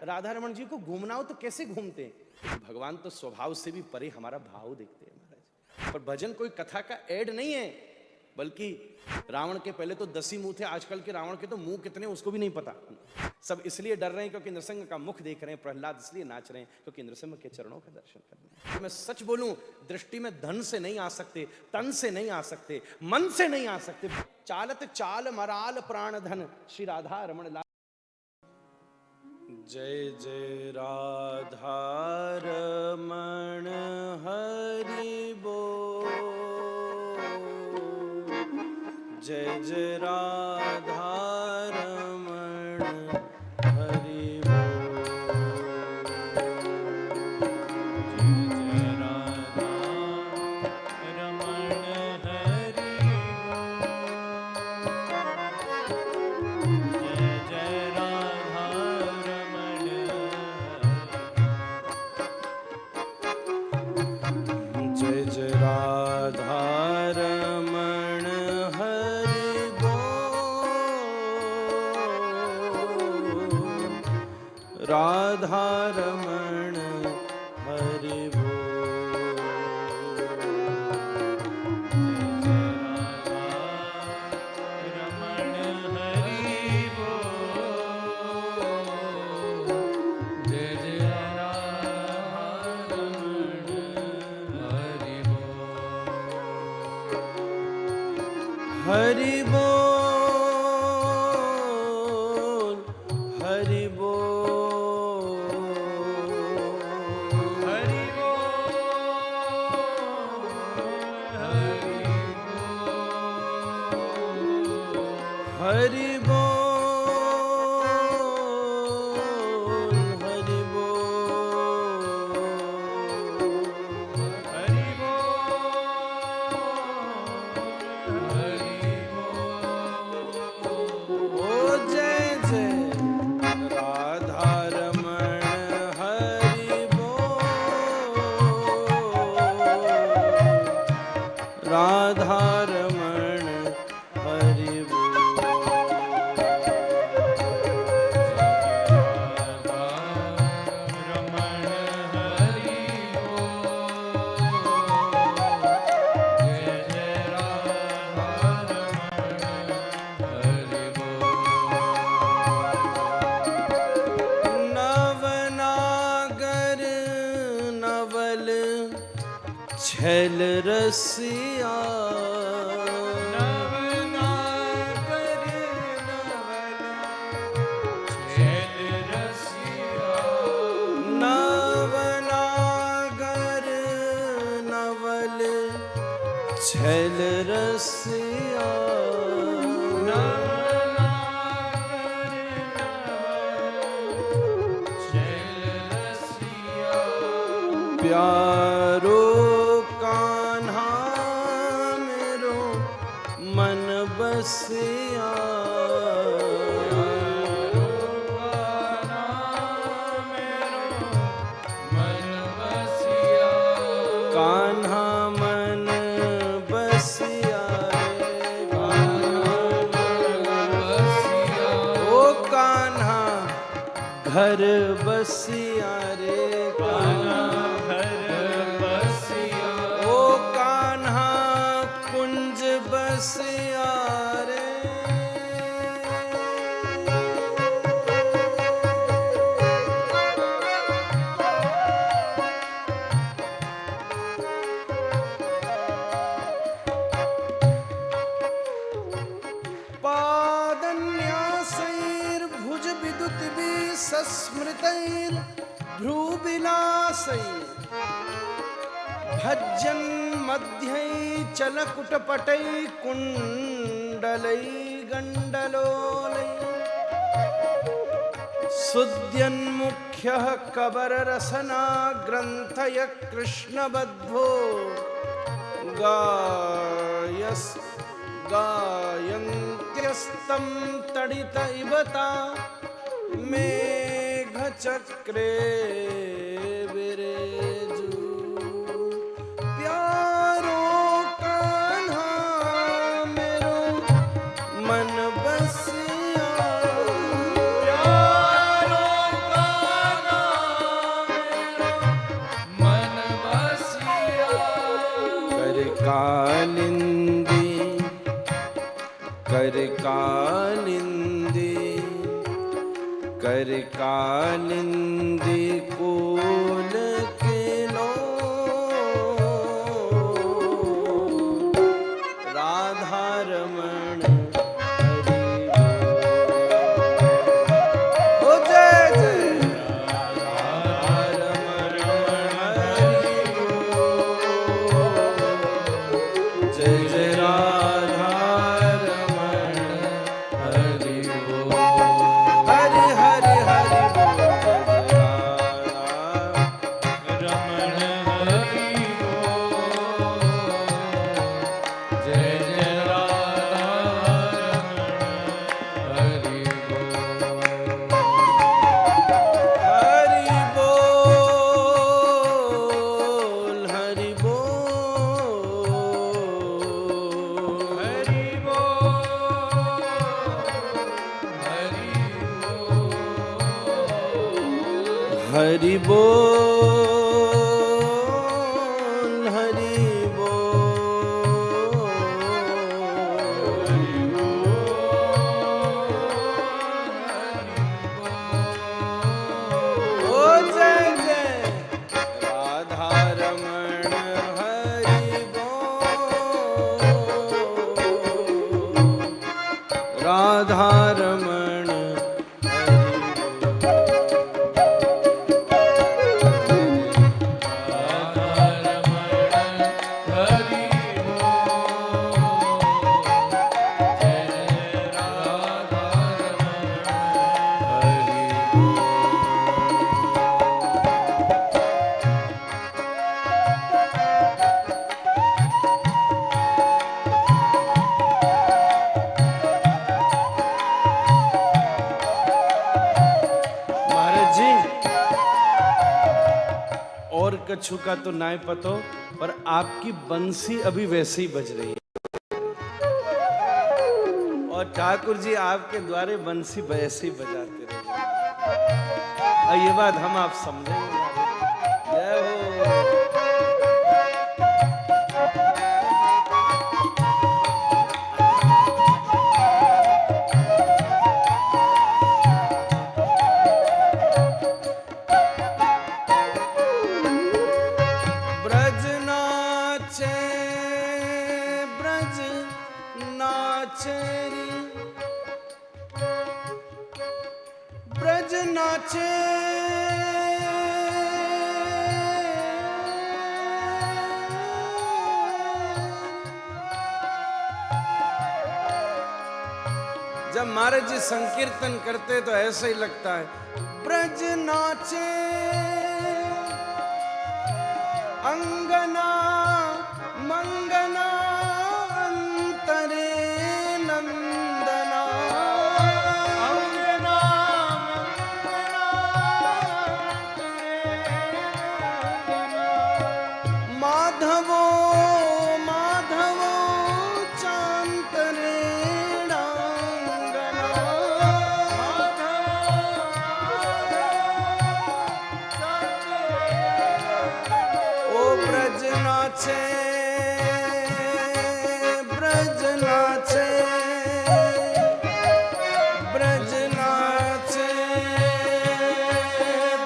राधा रमन जी को घूमना हो तो कैसे घूमते हैं? भगवान तो स्वभाव से भी परे हमारा भाव देखते हैं महाराज। पर भजन कोई कथा का ऐड नहीं है, बल्कि रावण के पहले तो 10 ही मुंह थे, आजकल के रावण के तो मुंह कितने उसको भी नहीं पता। सब इसलिए डर रहे हैं क्योंकि नृसिंह का मुख देख रहे हैं, प्रहलाद इसलिए नाच रहे हैं क्योंकि नृसिंह के चरणों का दर्शन करना है। मैं सच बोलूं, दृष्टि में धन से नहीं आ सकते, तन से नहीं आ सकते, मन से नहीं आ सकते। चालत चाल मराल प्राण धन श्री राधा रमण लाल। जय जय राधा रमण हरि बोल, जय जय राधा रमण हरि बोल, जय जय राधा रमण हरि बोल, जय जय राधा रमण, जय जय राधा रमण हरि बोल, राधा रमण हरि बोल, जय जय राधा रमण हरि बोल, हरि बोल, हरि बोल, हरि बोल, हरि बोल, हरि बोल, ओ जय जय राधा रमण हरि बोल, राधा रमण हरि बोल, नवनागर नवल छैल रसिया, नवनागर नवल छैल रसिया, नवनागर नवल छैल रसिया, प्यारो कान्हा मेरो मन बसिया, कान्हा मन बसिया रे, ओ कान्हा घर बसिया रे, कान्हा ओ कान्हा कुंज बसिया रे, पादन्यासैर्भुज विदुतिभिः सस्मृतैर्भ्रूविलासैः भज्जन् मध्यै चलकुटपटै कुण्डलै गण्डलोलै, सुध्यन्मुख्यः कबररसना ग्रन्थय कृष्णबद्धो, गायन्त्यस्तं तडित इवता मेघचक्रे विरेजु, प्यारो कान्हा मेरो मन बसिया, प्यारो कान्हा कालिंदी कुल के लो राधा रमण हरि बोल। ओ जय जय राधा रमण हरि बोल। जय जय राधा रमण हरि बोल। हरि हरि हरि बोल। जय जय राधा हरि बोल। हरि बोल। हरि बोल। हरि बोल। हरि बोल। ओ जय जय राधा रमण हरि बोल। राधा रमण हरि महाराज जी, और कछु का तो नाय पतो, पर आपकी बंसी अभी वैसे ही बज रही है। और ठाकुर जी आपके द्वारे बंसी वैसे ही बजाते रहे। और ये बात हम आप समझेंगे। जय हो। ब्रज नाचे ब्रज नाचे रे। ब्रज नाचे जब महाराज जी संकीर्तन करते तो ऐसा ही लगता है। ब्रज नाचे अंगना मंगना अंतरे नंदना। अंगना मंगना माधवो माधवो चांतरे डांगना। ओ ब्रज नाचे ब्रज नाचे ब्रज नाचे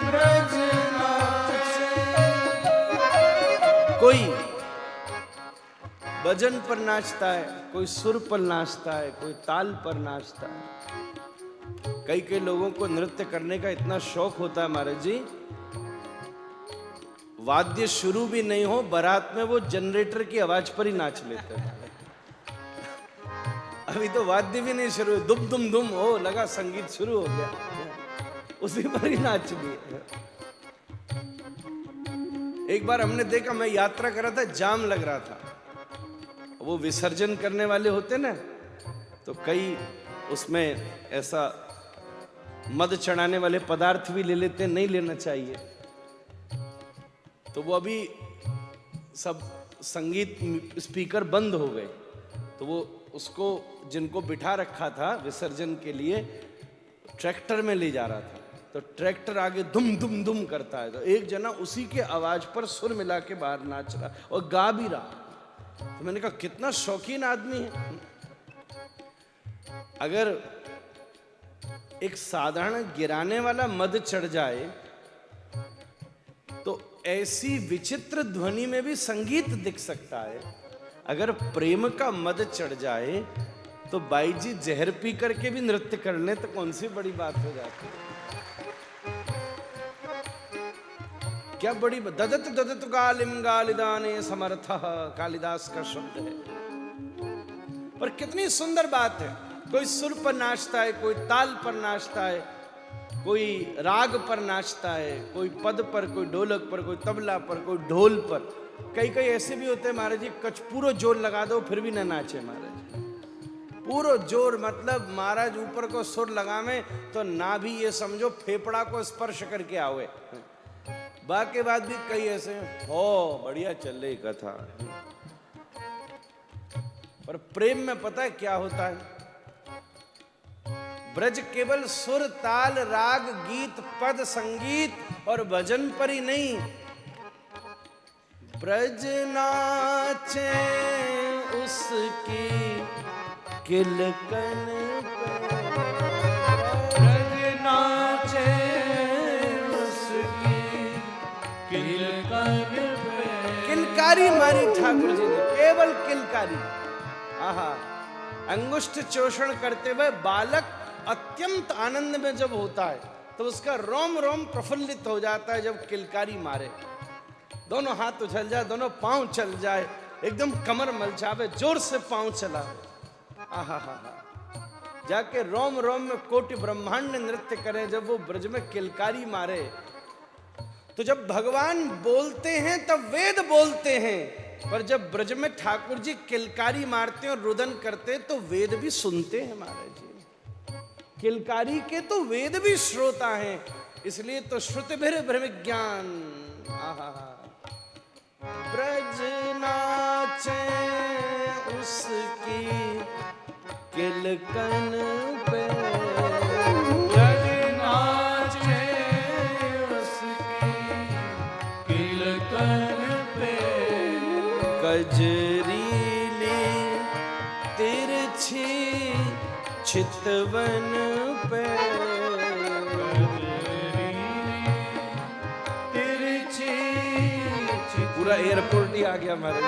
ब्रज नाचे। कोई भजन पर नाचता है, कोई सुर पर नाचता है, कोई ताल पर नाचता है। कई कई लोगों को नृत्य करने का इतना शौक होता है महाराज जी, वाद्य शुरू भी नहीं हो बारात में वो जनरेटर की आवाज पर ही नाच लेते हैं। अभी तो वाद्य भी नहीं शुरू, दुम दुम दुम हो लगा, संगीत शुरू हो गया, उसी पर ही नाच लिए। एक बार हमने देखा, मैं यात्रा कर रहा था, जाम लग रहा था। वो विसर्जन करने वाले होते ना, तो कई उसमें ऐसा मद चढ़ाने वाले पदार्थ भी ले लेते, नहीं लेना चाहिए। तो वो अभी सब संगीत स्पीकर बंद हो गए, तो वो उसको जिनको बिठा रखा था विसर्जन के लिए ट्रैक्टर में ले जा रहा था। तो ट्रैक्टर आगे दुम दुम दुम करता है, तो एक जना उसी के आवाज पर सुर मिला के बाहर नाच रहा और गा भी रहा। तो मैंने कहा कितना शौकीन आदमी है। अगर एक साधारण गिराने वाला मद चढ़ जाए तो ऐसी विचित्र ध्वनि में भी संगीत दिख सकता है। अगर प्रेम का मद चढ़ जाए तो बाई जी जहर पी करके भी नृत्य कर ले तो कौन सी बड़ी बात हो जाती है। क्या बड़ी ददत ददत गालिम गालिदाने समर्थः, कालिदास का शब्द है। पर कितनी सुंदर बात है, कोई सुर पर नाचता है, कोई ताल पर नाचता है, कोई राग पर नाचता है, कोई पद पर, कोई ढोलक पर, कोई तबला पर, कोई ढोल पर। कई कई ऐसे भी होते हैं महाराज जी, कच पूरा जोर लगा दो फिर भी ना नाचे महाराज। पूरा जोर मतलब महाराज ऊपर को सुर लगावे तो ना भी ये समझो फेफड़ा को स्पर्श करके आवे। बाकी बात भी कई ऐसे हो बढ़िया चल रही कथा। पर प्रेम में पता है क्या होता है, ब्रज केवल सुर ताल राग गीत पद संगीत और भजन पर ही नहीं, ब्रज नाचे उसकी किलकन ब्रज नाचे उसकी किलकन पे। किलकारी मारी ठाकुर जी ने, केवल किलकारी। आहा, अंगुष्ठ चोषण करते हुए बालक अत्यंत आनंद में जब होता है तो उसका रोम रोम प्रफुल्लित हो जाता है। जब किलकारी मारे, दोनों हाथ उछल जाए, दोनों पांव चल जाए, एकदम कमर मलचावे, जोर से पांव चला। आहा हा हा, जाके रोम रोम में कोटि ब्रह्मांड नृत्य करे जब वो ब्रज में किलकारी मारे। तो जब भगवान बोलते हैं तब वेद बोलते हैं, पर जब ब्रज में ठाकुर जी किलकारी मारते हैं और रुदन करते हैं तो वेद भी सुनते हैं महाराज जी। किलकारी के तो वेद भी श्रोता हैं, इसलिए तो श्रुति भर ब्रह्मज्ञान। ब्रज नाचे उसकी किलकन पे, ब्रज नाचे उसकी किलकन पे। कजरीली तिरछी चितवन पे, पूरा एयरपोर्ट ही आ गया हमारे।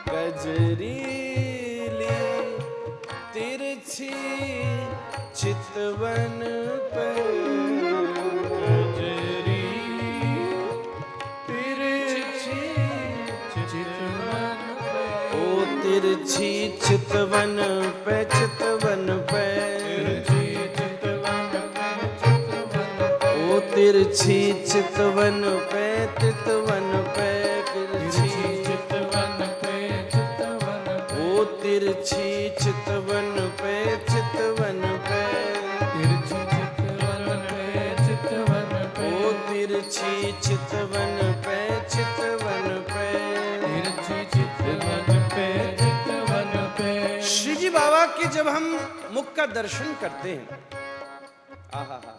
कजरीली तिरछी चितवन पे, तिरछी चितवन पे, चितवन पे, ओ तिरछी चितवन पे, चितवन पे, तिरछी चितवन पे, चितवन पे, ओ तिरछी चितवन पे, चितवन पे, तिरछी चितवन पे, चितवन पे, ओ तिरछी चितवन पे, चितवन पे, तिरछी चितवन पे, चितवन पे। श्री जी बाबा के जब हम मुख का दर्शन करते हैं, आहा हा,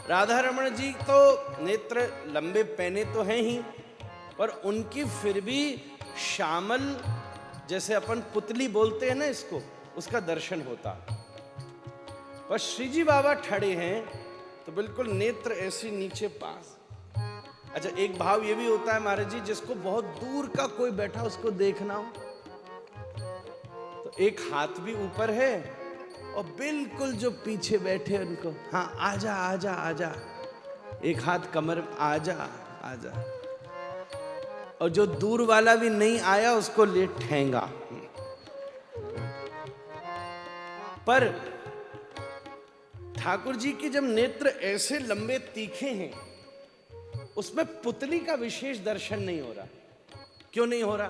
राधा रमण जी तो नेत्र लंबे पहने तो हैं ही, पर उनकी फिर भी श्यामल, जैसे अपन पुतली बोलते हैं ना इसको, उसका दर्शन होता। पर श्री जी बाबा खड़े हैं तो बिल्कुल नेत्र ऐसे नीचे पास। अच्छा, एक भाव ये भी होता है महाराज जी, जिसको बहुत दूर का कोई बैठा उसको देखना हो तो एक हाथ भी ऊपर है और बिल्कुल जो पीछे बैठे उनको, हाँ आजा आजा आजा, एक हाथ कमर, आजा आजा। और जो दूर वाला भी नहीं आया उसको ले ठेंगा। पर ठाकुर जी के जब नेत्र ऐसे लंबे तीखे हैं, उसमें पुतली का विशेष दर्शन नहीं हो रहा। क्यों नहीं हो रहा?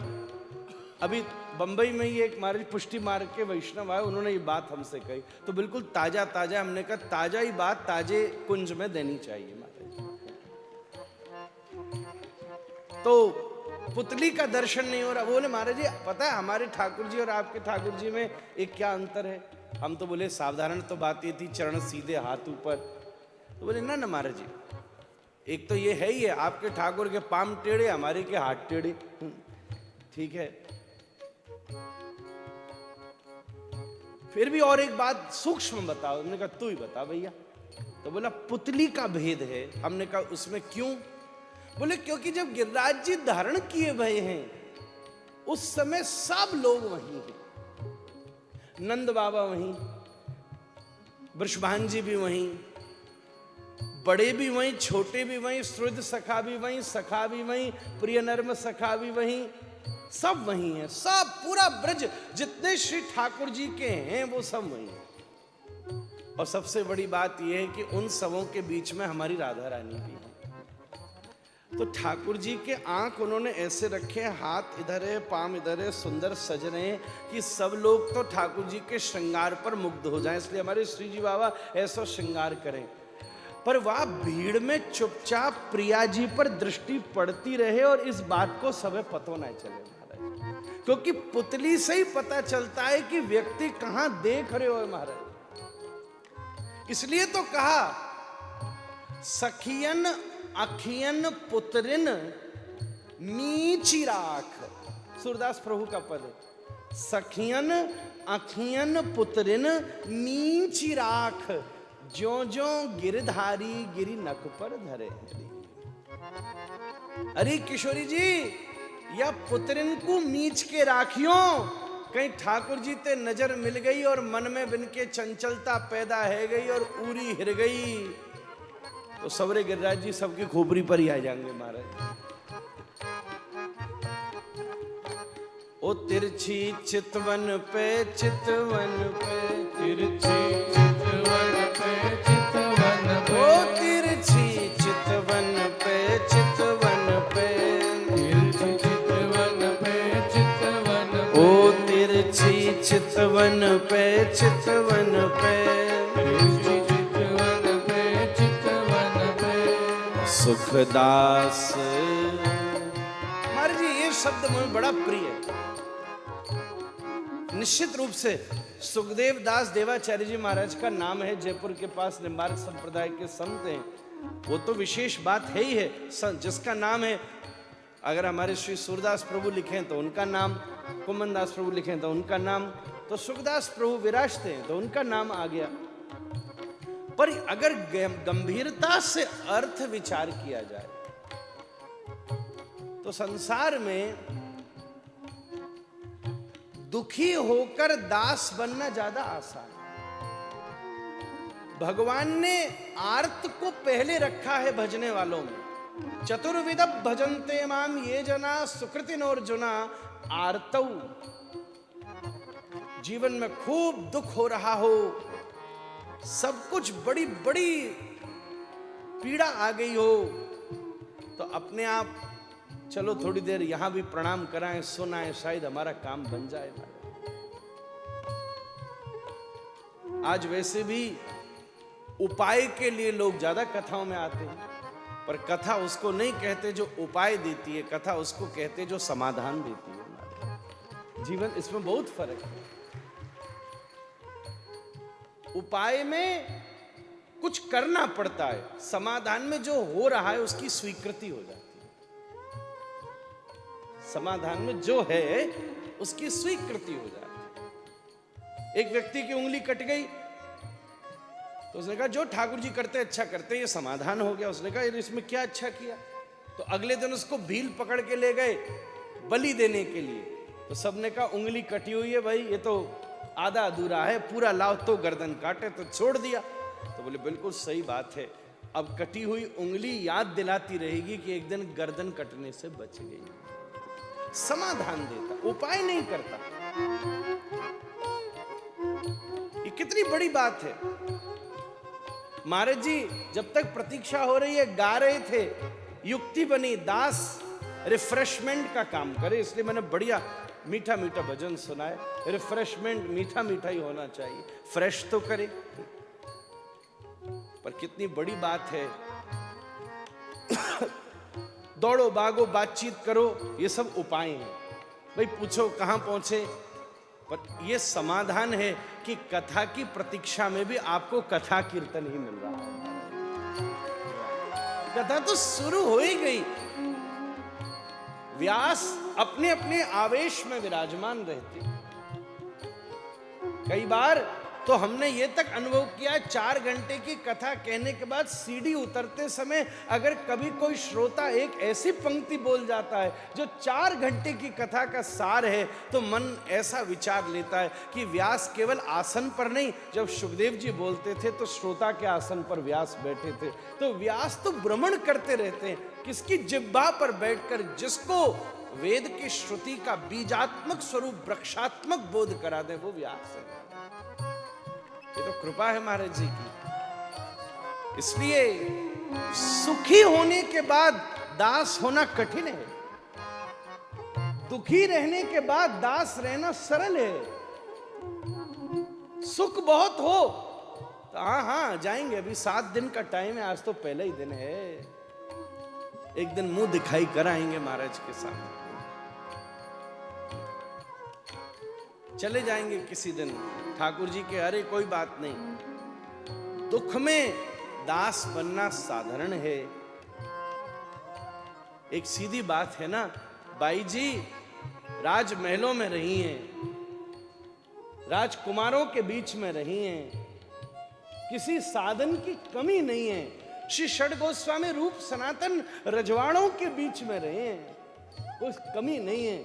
अभी बंबई में ही एक महाराज पुष्टि मार्ग के वैष्णव आए, उन्होंने ये बात हमसे कही तो बिल्कुल ताजा ताजा, हमने कहा ताजा ही बात ताजे कुंज में देनी चाहिए महाराज। तो पुतली का दर्शन नहीं हो रहा। बोले महाराज जी पता है हमारे ठाकुर जी और आपके ठाकुर जी में एक क्या अंतर है? हम तो बोले साधारण तो बात ये थी, चरण सीधे हाथ ऊपर। तो बोले ना ना महाराज जी, एक तो ये है ही है, आपके ठाकुर के पाम टेढ़े, हमारे के हाथ टेढ़े। ठीक है, फिर भी और एक बात सूक्ष्म बताओ। हमने कहा तू ही बता भैया। तो बोला पुतली का भेद है। हमने कहा उसमें क्यों? बोले क्योंकि जब गिरिराज जी धारण किए भय हैं उस समय सब लोग वहीं हैं। नंद बाबा वहीं, वृषभान जी भी वहीं, बड़े भी वहीं, छोटे भी वहीं, श्रुद सखा भी वहीं, सखा भी वहीं, प्रिय नर्म सखा भी वहीं, सब वहीं हैं। सब पूरा ब्रज जितने श्री ठाकुर जी के हैं वो सब वहीं हैं। और सबसे बड़ी बात यह है कि उन सबों के बीच में हमारी राधा रानी भी है। तो ठाकुर जी के आंख उन्होंने ऐसे रखे, हाथ इधर है, पाम इधर है, सुंदर सज रहे हैं कि सब लोग तो ठाकुर जी के श्रृंगार पर मुग्ध हो जाएं। इसलिए हमारे श्री जी बाबा ऐसा श्रृंगार करें। पर वह भीड़ में चुपचाप प्रिया जी पर दृष्टि पड़ती रहे और इस बात को सबे पतो ना चले महाराज, क्योंकि पुतली से ही पता चलता है कि व्यक्ति कहां देख रहे हो महाराज। इसलिए तो कहा सखियन अखियन पुत्रिन नीची राख। सूरदास प्रभु का पद है। सखियन अखियन पुत्रिन नीची राख, ज्यों ज्यों गिरधारी गिरि नख पर धरे। अरे किशोरी जी, या पुत्रिन को नीच के राखियो, कहीं ठाकुर जी ते नजर मिल गई और मन में बिन के चंचलता पैदा है गई और उरी हिर गई तो सवरे गिरिराज जी सबकी खोपड़ी पर ही आ जाएंगे महाराज। ओ तिरछी चितवन पे चितवन पे, तिरछी चितवन पे चितवन पे, ओ तिरछी चितवन पे चितवन पे, तिरछी चितवन पे चितवन पे, ओ तिरछी चितवन पे चितवन पे, तिरछी चितवन पे चितवन पे, सुखदास। महाराज जी ये शब्द मुझे बड़ा प्रिय है। निश्चित रूप से सुखदेव दास देवाचार्य जी महाराज का नाम है, जयपुर के पास निम्बार्क संप्रदाय के संत हैं, वो तो विशेष बात है ही है। जिसका नाम है, अगर हमारे श्री सूरदास प्रभु लिखें तो उनका नाम, कुमन दास प्रभु लिखें तो उनका नाम, तो सुखदास प्रभु विराजते हैं तो उनका नाम आ गया। पर अगर गंभीरता से अर्थ विचार किया जाए तो संसार में दुखी होकर दास बनना ज्यादा आसान है। भगवान ने आर्त को पहले रखा है भजने वालों में। चतुर्विध भजन्ते माम ये जना सुकृतिन अर्जुना आर्तौ। जीवन में खूब दुख हो रहा हो, सब कुछ बड़ी बड़ी पीड़ा आ गई हो, तो अपने आप चलो थोड़ी देर यहां भी प्रणाम कराएं, सुनाएं, शायद हमारा काम बन जाए। आज वैसे भी उपाय के लिए लोग ज्यादा कथाओं में आते हैं, पर कथा उसको नहीं कहते जो उपाय देती है, कथा उसको कहते जो समाधान देती है। जीवन इसमें बहुत फर्क है। उपाय में कुछ करना पड़ता है, समाधान में जो हो रहा है उसकी स्वीकृति हो जाती है। समाधान में जो है उसकी स्वीकृति हो जाती है। एक व्यक्ति की उंगली कट गई तो उसने कहा जो ठाकुर जी करते अच्छा करते, ये समाधान हो गया। उसने कहा इसमें क्या अच्छा किया? तो अगले दिन उसको भील पकड़ के ले गए बलि देने के लिए। तो सबने कहा उंगली कटी हुई है भाई, ये तो आधा अधूरा है, पूरा लाओ तो गर्दन काटे। तो छोड़ दिया। तो बोले बिल्कुल सही बात है, अब कटी हुई उंगली याद दिलाती रहेगी कि एक दिन गर्दन कटने से बच गई। समाधान देता, उपाय नहीं करता। ये कितनी बड़ी बात है। महाराज जी जब तक प्रतीक्षा हो रही है गा रहे थे, युक्ति बनी दास रिफ्रेशमेंट का काम करे, इसलिए मैंने बढ़िया मीठा मीठा भजन सुनाए। रिफ्रेशमेंट मीठा मीठा ही होना चाहिए, फ्रेश तो करे। पर कितनी बड़ी बात है, दौड़ो भागो बातचीत करो, ये सब उपाय हैं। भाई पूछो कहां पहुंचे, पर यह समाधान है कि कथा की प्रतीक्षा में भी आपको कथा कीर्तन ही मिल रहा है। कथा तो शुरू हो ही गई। व्यास अपने अपने आवेश में विराजमान रहते, कई बार तो हमने ये तक अनुभव किया, 4 घंटे की कथा कहने के बाद सीढ़ी उतरते समय अगर कभी कोई श्रोता एक ऐसी पंक्ति बोल जाता है जो 4 घंटे की कथा का सार है, तो मन ऐसा विचार लेता है कि व्यास केवल आसन पर नहीं, जब सुखदेव जी बोलते थे तो श्रोता के आसन पर व्यास बैठे थे। तो व्यास तो भ्रमण करते रहते हैं, किसकी जिह्वा पर बैठकर जिसको वेद की श्रुति का बीजात्मक स्वरूप वृक्षात्मक बोध करा दे, वो व्यास है। ये तो कृपा है महाराज जी की। इसलिए सुखी होने के बाद दास होना कठिन है, दुखी रहने के बाद दास रहना सरल है। सुख बहुत हो तो हाँ जाएंगे, अभी 7 दिन का टाइम है, आज तो पहला ही दिन है, एक दिन मुंह दिखाई कराएंगे महाराज के साथ, चले जाएंगे किसी दिन ठाकुर जी के। अरे कोई बात नहीं, दुख में दास बनना साधारण है। एक सीधी बात है ना, बाई जी राजमहलों में रही हैं, राजकुमारों के बीच में रही हैं, किसी साधन की कमी नहीं है। श्री षड गोस्वामी रूप सनातन रजवाड़ों के बीच में रहे हैं, कोई कमी नहीं है।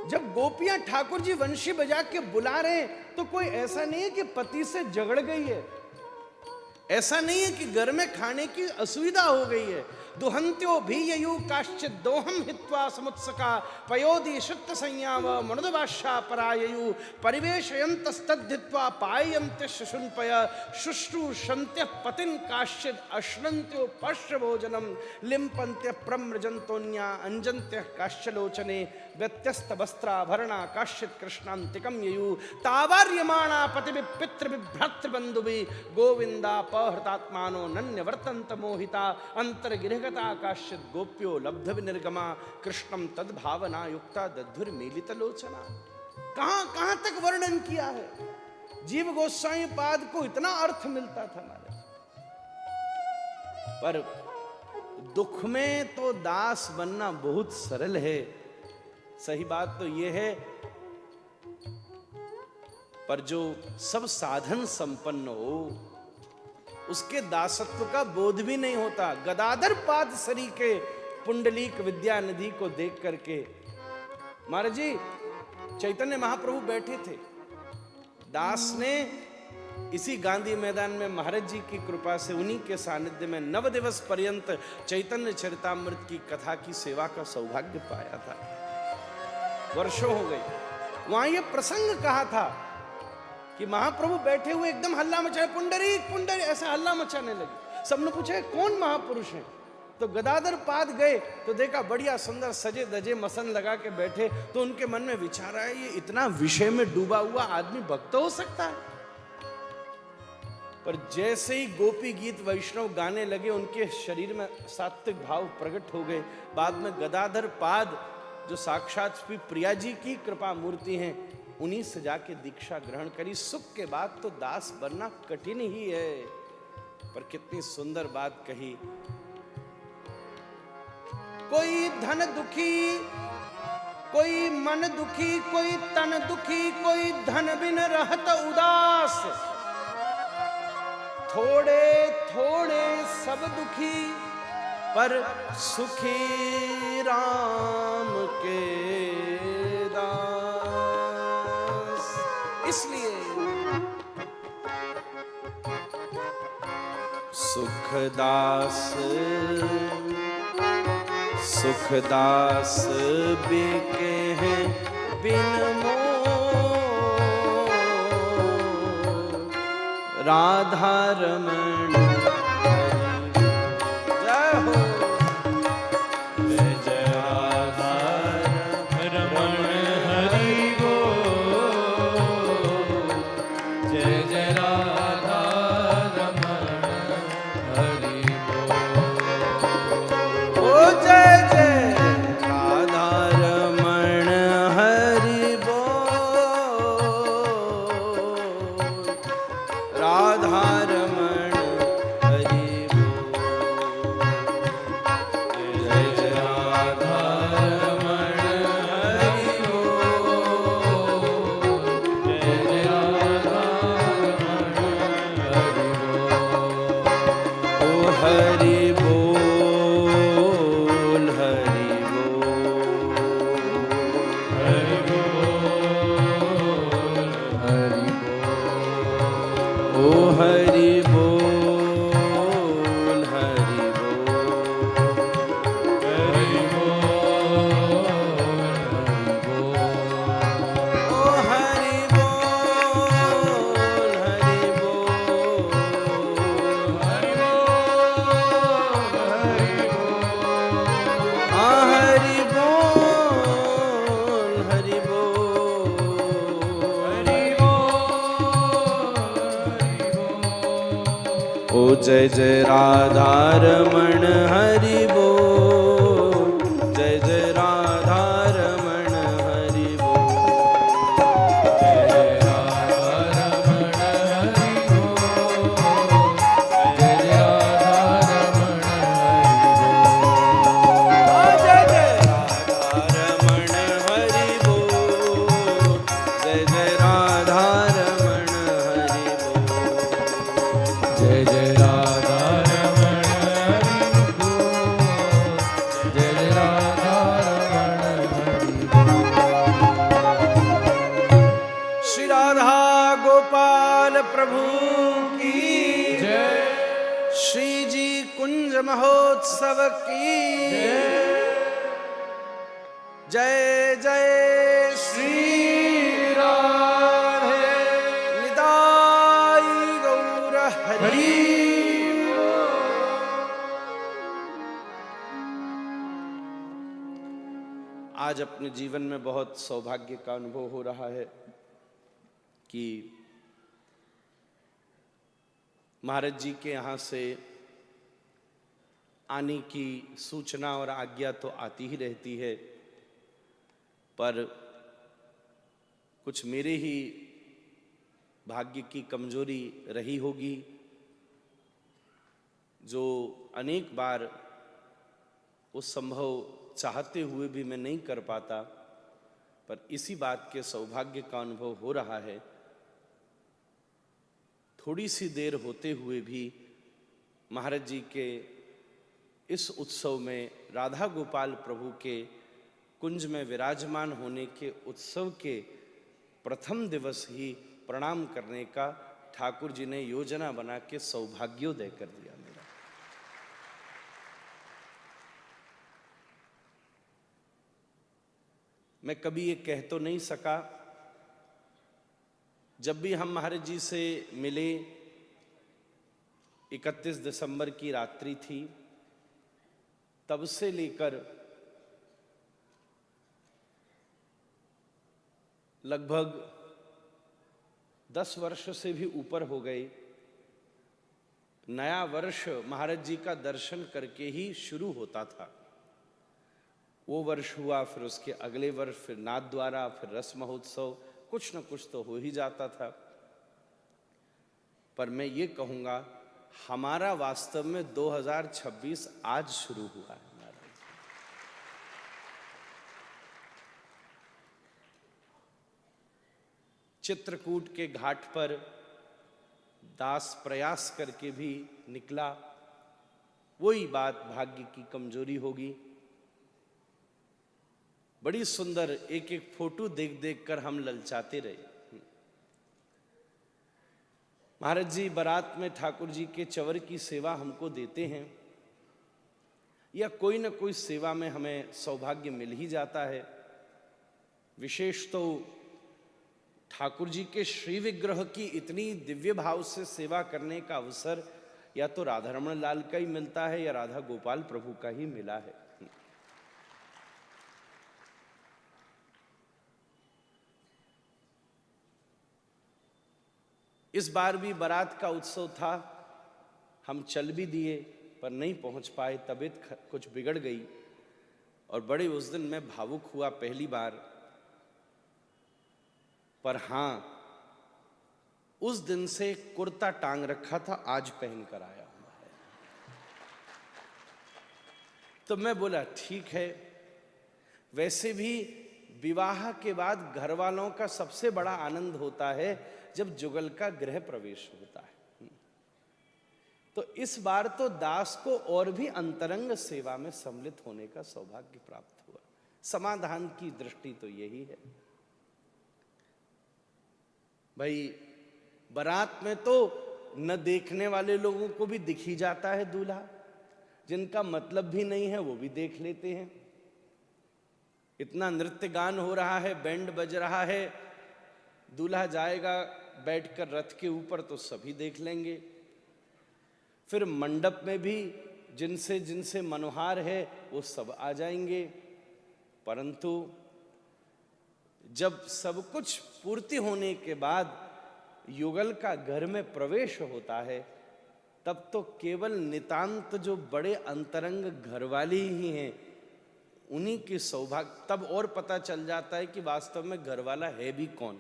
जब गोपियां ठाकुर जी वंशी बजा के बुला रहे हैं तो कोई ऐसा नहीं है कि पति से झगड़ गई है, ऐसा नहीं है कि घर में खाने की असुविधा हो गई है। दुहंत्यो भी ययु काश्चित दोहम हित्वा समुत्सका पयोदि शुद्ध संयाव मनुदभाषा पराययु परिवेशयन्तस्तद्धित्वा पाययन्ते शुशुन्पय शुश्रूषन्त्य पतिन काश्चित अश्नन्त्यो पश्यभोजनम लिम्पन्त्य प्रम्रजन्तोन्या अंजन्त्य काश्चलोचने व्यत्यस्त वस्त्राभरणा काश्चित कृष्णान्तिकम ययु तावार्यमाणा पतिभि पितृभिभ्रातृबन्धुभि गोविंदा पहृतात्मानो नन्यवर्तन्त मोहिता अंतर्गिरहगता काश्चित गोप्यो लब्ध विनिर्गमा कृष्णम तद भावना युक्ता दधुर मीलित लोचना। कहां तक वर्णन किया है, जीव गोस्वामी पाद को इतना अर्थ मिलता था हमारे। पर दुख में तो दास बनना बहुत सरल है, सही बात तो यह है। पर जो सब साधन संपन्न हो उसके दासत्व का बोध भी नहीं होता। गदाधर पाद सरी के पुंडलीक विद्या निधि को देख करके महाराज जी चैतन्य महाप्रभु बैठे थे, दास ने इसी गांधी मैदान में महाराज जी की कृपा से उन्हीं के सानिध्य में 9 दिवस पर्यंत चैतन्य चरितामृत की कथा की सेवा का सौभाग्य पाया था। वर्षों हो गए। वहां ये प्रसंग कहा था कि महाप्रभु बैठे हुए एकदम हल्ला मचाए, पुंडरीक पुंडरीक ऐसा हल्ला मचाने लगे। सबने पूछा कौन महापुरुष है, तो गदाधर पाद गए तो देखा बढ़िया सुंदर सजे धजे मसन लगा के बैठे। तो उनके मन में विचार आया, ये इतना विषय में डूबा हुआ आदमी भक्त हो सकता है? पर जैसे ही गोपी गीत वैष्णव गाने लगे उनके शरीर में सात्विक भाव प्रकट हो गए। बाद में गदाधर पाद जो साक्षात श्री प्रिया जी की कृपा मूर्ति हैं, उन्हीं से जाके दीक्षा ग्रहण करी। सुख के बाद तो दास बनना कठिन ही है। पर कितनी सुंदर बात कही, कोई धन दुखी, कोई मन दुखी, कोई तन दुखी, कोई धन बिन रहत उदास, थोड़े थोड़े सब दुखी, पर सुखी राम के दास। इसलिए सुखदास सुखदास बिके हैं बिन मोह, राधा रमण जय हो, जय जय राधा रमण हरि बोल, जय जय राधा रमण हरि बोल। ओ जय जय राधा रमण हरि बोल, राधा रमण हरि बोल, हरि बोल, हरि बोल, हरि बोल। ओ हरि बोल, हरि बोल, हरि बोल, हरि बोल। ओ हरि बोल, हरि बोल, हरि बोल, हरि बोल। आ हरि बोल, हरि बोल, हरि बोल, हरि बोल। ओ जय जय राधा रमण हरि बोल, जय जय राधा रमण हरि बोल, जय जय राधा रमण हरि बोल। जय जय राधा रमण हरि बोल। ओ जय जय राधा रमण हरि बोल, जय जय राधा रमण हरि बोल, जय जय राधा रमण हरि बोल। जय जय राधा रमण हरि बोल। श्री राधा गोपाल प्रभु की जय श्री जी कुंज महोत्सव की जय जय श्री राधे निताई गौर हरि। आज अपने जीवन में बहुत सौभाग्य का अनुभव हो रहा है कि महाराज जी के यहाँ से आने की सूचना और आज्ञा तो आती ही रहती है, पर कुछ मेरे ही भाग्य की कमजोरी रही होगी जो अनेक बार वो संभव चाहते हुए भी मैं नहीं कर पाता, पर इसी बात के सौभाग्य का अनुभव हो रहा है। थोड़ी सी देर होते हुए भी महाराज जी के इस उत्सव में राधा गोपाल प्रभु के कुंज में विराजमान होने के उत्सव के प्रथम दिवस ही प्रणाम करने का ठाकुर जी ने योजना बना के सौभाग्योदय कर दिया मेरा। मैं कभी ये कह तो नहीं सका, जब भी हम महाराज जी से मिले 31 दिसंबर की रात्रि थी, तब से लेकर लगभग 10 वर्ष से भी ऊपर हो गए। नया वर्ष महाराज जी का दर्शन करके ही शुरू होता था। वो वर्ष हुआ, फिर उसके अगले वर्ष फिर नाथ द्वारा, फिर रस महोत्सव, कुछ न कुछ तो हो ही जाता था। पर मैं ये कहूँगा, हमारा वास्तव में 2026 आज शुरू हुआ है। चित्रकूट के घाट पर दास प्रयास करके भी निकला, वही बात भाग्य की कमजोरी होगी। बड़ी सुंदर एक एक फोटो देख देख कर हम ललचाते रहे। महाराज जी बारात में ठाकुर जी के चवर की सेवा हमको देते हैं, या कोई न कोई सेवा में हमें सौभाग्य मिल ही जाता है। विशेष तो ठाकुर जी के श्री विग्रह की इतनी दिव्य भाव से सेवा करने का अवसर या तो राधा रमण लाल का ही मिलता है या राधा गोपाल प्रभु का ही मिला है। इस बार भी बारात का उत्सव था, हम चल भी दिए पर नहीं पहुंच पाए, तबीयत कुछ बिगड़ गई और बड़े उस दिन मैं भावुक हुआ पहली बार। पर हां, उस दिन से कुर्ता टांग रखा था, आज पहन कर आया हुआ है। तो मैं बोला ठीक है। वैसे भी विवाह के बाद घर वालों का सबसे बड़ा आनंद होता है जब जुगल का गृह प्रवेश होता है। तो इस बार तो दास को और भी अंतरंग सेवा में सम्मिलित होने का सौभाग्य प्राप्त हुआ। समाधान की दृष्टि तो यही है भाई, बारात में तो न देखने वाले लोगों को भी दिख ही जाता है दूल्हा, जिनका मतलब भी नहीं है वो भी देख लेते हैं। इतना नृत्य गान हो रहा है, बैंड बज रहा है, दूल्हा जाएगा बैठकर रथ के ऊपर तो सभी देख लेंगे। फिर मंडप में भी जिनसे जिनसे मनोहार है वो सब आ जाएंगे। परंतु जब सब कुछ पूर्ति होने के बाद युगल का घर में प्रवेश होता है, तब तो केवल नितांत जो बड़े अंतरंग घरवाली ही हैं उन्हीं की सौभाग्य, तब और पता चल जाता है कि वास्तव में घरवाला है भी कौन।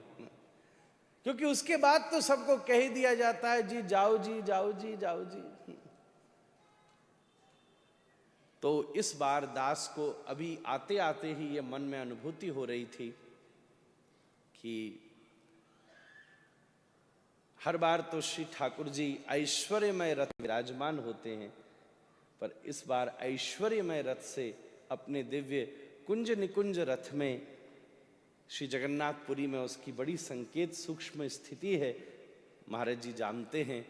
क्योंकि उसके बाद तो सबको कह ही दिया जाता है जी जाओ जी जाओ जी जाओ जी। तो इस बार दास को अभी आते आते ही ये मन में अनुभूति हो रही थी कि हर बार तो श्री ठाकुर जी ऐश्वर्यमय रथ विराजमान होते हैं, पर इस बार ऐश्वर्यमय रथ से अपने दिव्य कुंज निकुंज रथ में श्री जगन्नाथपुरी में उसकी बड़ी संकेत सूक्ष्म स्थिति है, महाराज जी जानते हैं,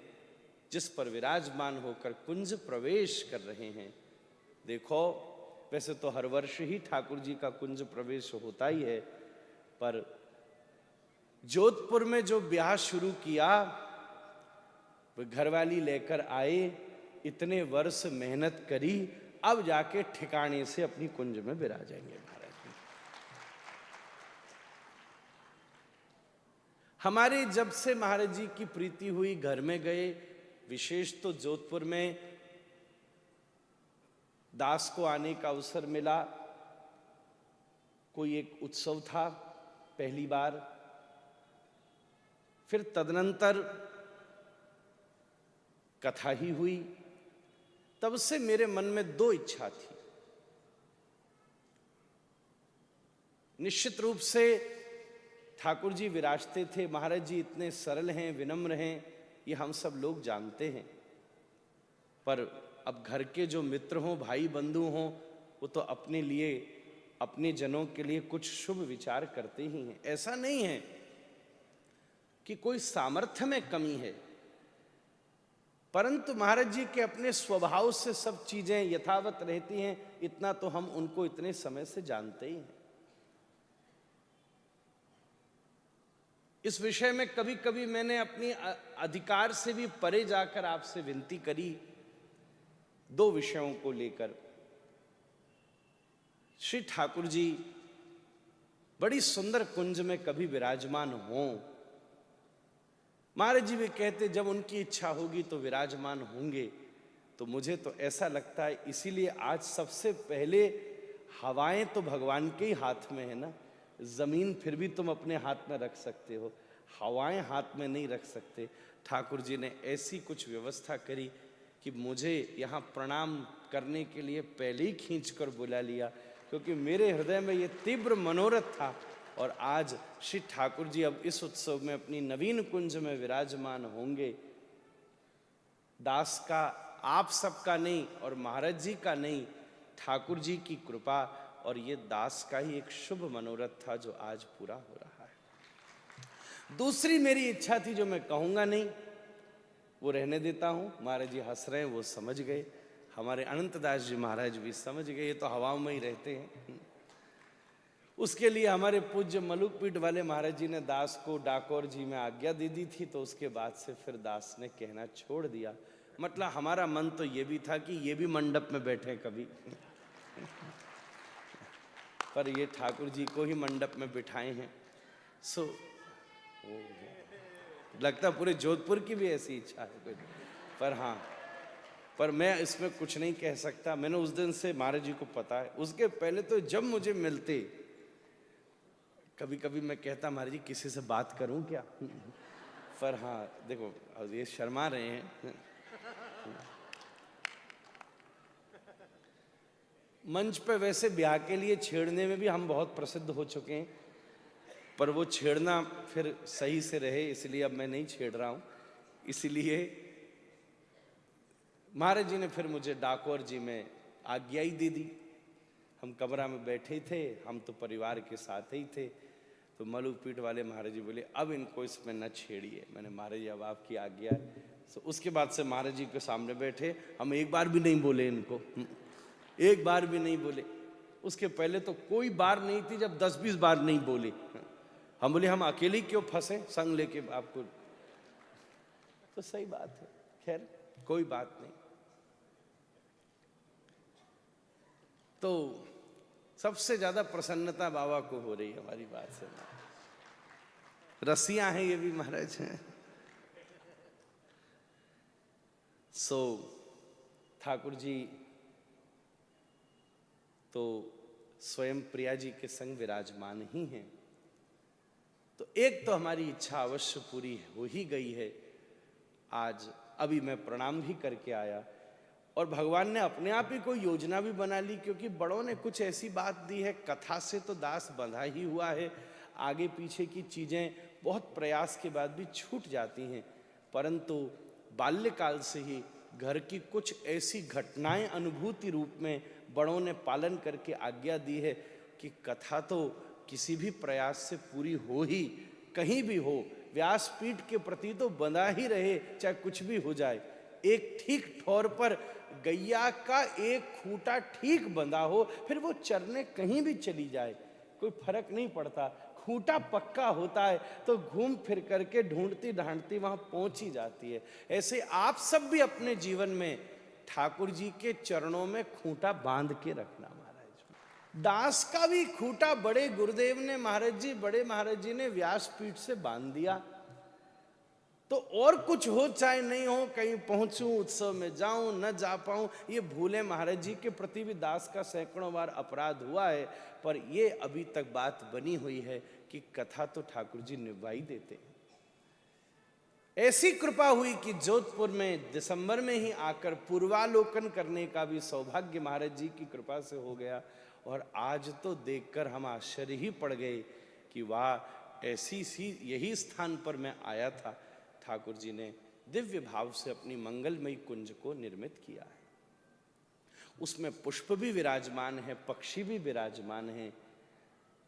जिस पर विराजमान होकर कुंज प्रवेश कर रहे हैं। देखो वैसे तो हर वर्ष ही ठाकुर जी का कुंज प्रवेश होता ही है, पर जोधपुर में जो ब्याह शुरू किया वो घरवाली लेकर आए, इतने वर्ष मेहनत करी, अब जाके ठिकाने से अपनी कुंज में विराजेंगे महाराज जी। हमारे जब से महाराज जी की प्रीति हुई, घर में गए, विशेष तो जोधपुर में दास को आने का अवसर मिला। कोई एक उत्सव था पहली बार, फिर तदनंतर कथा ही हुई। तब से मेरे मन में दो इच्छा थी। निश्चित रूप से ठाकुर जी विराजते थे, महाराज जी इतने सरल हैं, विनम्र हैं, ये हम सब लोग जानते हैं, पर अब घर के जो मित्र हों, भाई बंधु हों, वो तो अपने लिए, अपने जनों के लिए कुछ शुभ विचार करते ही हैं। ऐसा नहीं है कि कोई सामर्थ्य में कमी है, परंतु महाराज जी के अपने स्वभाव से सब चीजें यथावत रहती हैं, इतना तो हम उनको इतने समय से जानते ही हैं। इस विषय में कभी कभी मैंने अपनी अधिकार से भी परे जाकर आपसे विनती करी, दो विषयों को लेकर। श्री ठाकुर जी बड़ी सुंदर कुंज में कभी विराजमान हों, महाराज जी भी कहते जब उनकी इच्छा होगी तो विराजमान होंगे। तो मुझे तो ऐसा लगता है, इसीलिए आज सबसे पहले हवाएं तो भगवान के ही हाथ में है ना, जमीन फिर भी तुम अपने हाथ में रख सकते हो, हवाएं हाथ में नहीं रख सकते। ठाकुर जी ने ऐसी कुछ व्यवस्था करी कि मुझे यहाँ प्रणाम करने के लिए पहले ही खींच कर बुला लिया, क्योंकि मेरे हृदय में ये तीव्र मनोरथ था। और आज श्री ठाकुर जी अब इस उत्सव में अपनी नवीन कुंज में विराजमान होंगे। दास का, आप सबका नहीं और महाराज जी का नहीं, ठाकुर जी की कृपा और ये दास का ही एक शुभ मनोरथ था जो आज पूरा हो रहा है। दूसरी मेरी इच्छा थी जो मैं कहूंगा नहीं, वो रहने देता हूं। महाराज जी हंस रहे हैं, वो समझ गए, हमारे अनंतदास जी महाराज भी समझ गए, ये तो हवाओं में ही रहते हैं। उसके लिए हमारे पूज्य मलुकपीठ वाले महाराज जी ने दास को डाकोर जी में आज्ञा दे दी थी, तो उसके बाद से फिर दास ने कहना छोड़ दिया। मतलब हमारा मन तो ये भी था कि ये भी मंडप में बैठे कभी पर ये ठाकुर जी को ही मंडप में बिठाए हैं। सो लगता पूरे जोधपुर की भी ऐसी इच्छा है कोई, पर हाँ, पर मैं इसमें कुछ नहीं कह सकता। मैंने उस दिन से महाराज जी को पता है, उसके पहले तो जब मुझे मिलते कभी कभी मैं कहता महाराज जी किसी से बात करूं क्या पर हाँ देखो ये शर्मा रहे हैं। मंच पे वैसे ब्याह के लिए छेड़ने में भी हम बहुत प्रसिद्ध हो चुके हैं, पर वो छेड़ना फिर सही से रहे, इसलिए अब मैं नहीं छेड़ रहा हूं। इसलिए महाराज जी ने फिर मुझे डाकोर जी में आज्ञा ही दे दी। हम कमरा में बैठे ही थे, हम तो परिवार के साथ ही थे। तो मलुपीठ वाले महाराज जी बोले अब इनको इसमें न छेड़िए। मैंने महाराज जी अब आपकी आज्ञा है। तो उसके बाद से महाराज जी के सामने बैठे, हम एक बार भी नहीं बोले इनको, एक बार भी नहीं बोले। उसके पहले तो कोई बार नहीं थी जब 10-20 बार नहीं बोले। हम बोले हम अकेले क्यों फंसे संग लेके आपको। तो सही बात है, खैर कोई बात नहीं। तो सबसे ज्यादा प्रसन्नता बाबा को हो रही है हमारी बात से। रसिया हैं ये भी महाराज हैं। सो ठाकुर जी तो स्वयं प्रिया जी के संग विराजमान ही हैं। तो एक तो हमारी इच्छा अवश्य पूरी हो ही गई है। आज अभी मैं प्रणाम भी करके आया और भगवान ने अपने आप ही कोई योजना भी बना ली, क्योंकि बड़ों ने कुछ ऐसी बात दी है, कथा से तो दास बंधा ही हुआ है। आगे पीछे की चीजें बहुत प्रयास के बाद भी छूट जाती हैं, परंतु बाल्यकाल से ही घर की कुछ ऐसी घटनाएं अनुभूति रूप में बड़ों ने पालन करके आज्ञा दी है कि कथा तो किसी भी प्रयास से पूरी हो ही, कहीं भी हो, व्यासपीठ के प्रति तो बंधा ही रहे, चाहे कुछ भी हो जाए। एक ठीक ठौर पर गैया का एक खूंटा ठीक बंधा हो, फिर वो चरने कहीं भी चली जाए, कोई फर्क नहीं पड़ता। खूंटा पक्का होता है तो घूम फिर करके ढूंढती ढांढती वहां पहुंच ही जाती है। ऐसे आप सब भी अपने जीवन में ठाकुर जी के चरणों में खूंटा बांध के रखना। महाराज दास का भी खूंटा बड़े गुरुदेव ने, बड़े महाराज जी ने व्यासपीठ से बांध दिया। तो और कुछ हो चाहे नहीं हो, कहीं पहुंचूं, उत्सव में जाऊं, न जा पाऊं, ये भूले महाराज जी के प्रति भी दास का सैकड़ों बार अपराध हुआ है, पर ये अभी तक बात बनी हुई है कि कथा तो ठाकुर जी निभाई देते हैं। ऐसी कृपा हुई कि जोधपुर में दिसंबर में ही आकर पूर्वालोकन करने का भी सौभाग्य महाराज जी की कृपा से हो गया। और आज तो देखकर हम आश्चर्य ही पड़ गए कि वाह, ऐसी सी यही स्थान पर मैं आया था। ठाकुर जी ने दिव्य भाव से अपनी मंगलमयी कुंज को निर्मित किया है। उसमें पुष्प भी विराजमान है, पक्षी भी विराजमान है।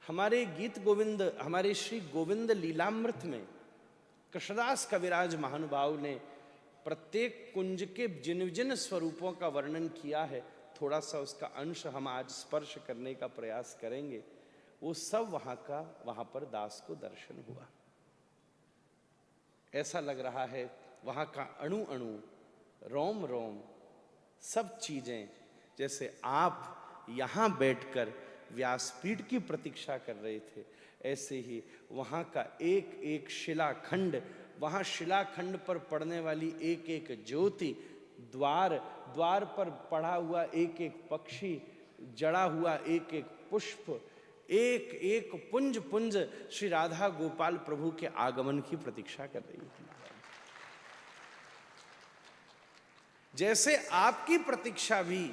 हमारे गीत गोविंद, हमारे श्री गोविंद लीलामृत में कृष्णदास कविराज महानुभाव ने प्रत्येक कुंज के जिन जिन स्वरूपों का वर्णन किया है, थोड़ा सा उसका अंश हम आज स्पर्श करने का प्रयास करेंगे। वो सब वहां पर दास को दर्शन हुआ। ऐसा लग रहा है वहां का अणु अणु, रोम रोम, सब चीजें जैसे आप यहां बैठकर व्यासपीठ की प्रतीक्षा कर रहे थे, ऐसे ही वहां का एक एक शिलाखंड, वहां शिलाखंड पर पड़ने वाली एक एक ज्योति, द्वार द्वार पर पड़ा हुआ एक एक पक्षी, जड़ा हुआ एक एक पुष्प, एक एक पुंज पुंज श्री राधा गोपाल प्रभु के आगमन की प्रतीक्षा कर रही थी। जैसे आपकी प्रतीक्षा भी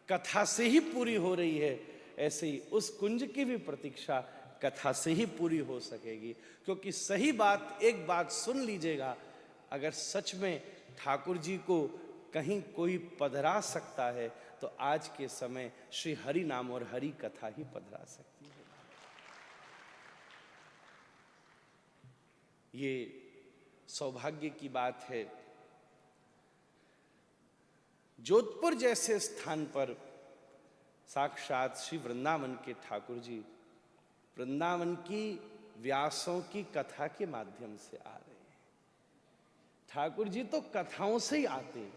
कथा से ही पूरी हो रही है, ऐसे ही उस कुंज की भी प्रतीक्षा कथा से ही पूरी हो सकेगी। क्योंकि सही बात, एक बात सुन लीजिएगा, अगर सच में ठाकुर जी को कहीं कोई पधरा सकता है तो आज के समय श्री हरि नाम और हरि कथा ही पधरा सकती है। ये सौभाग्य की बात है। जोधपुर जैसे स्थान पर साक्षात श्री वृंदावन के ठाकुर जी वृंदावन की व्यासों की कथा के माध्यम से आ रहे हैं। ठाकुर जी तो कथाओं से ही आते हैं।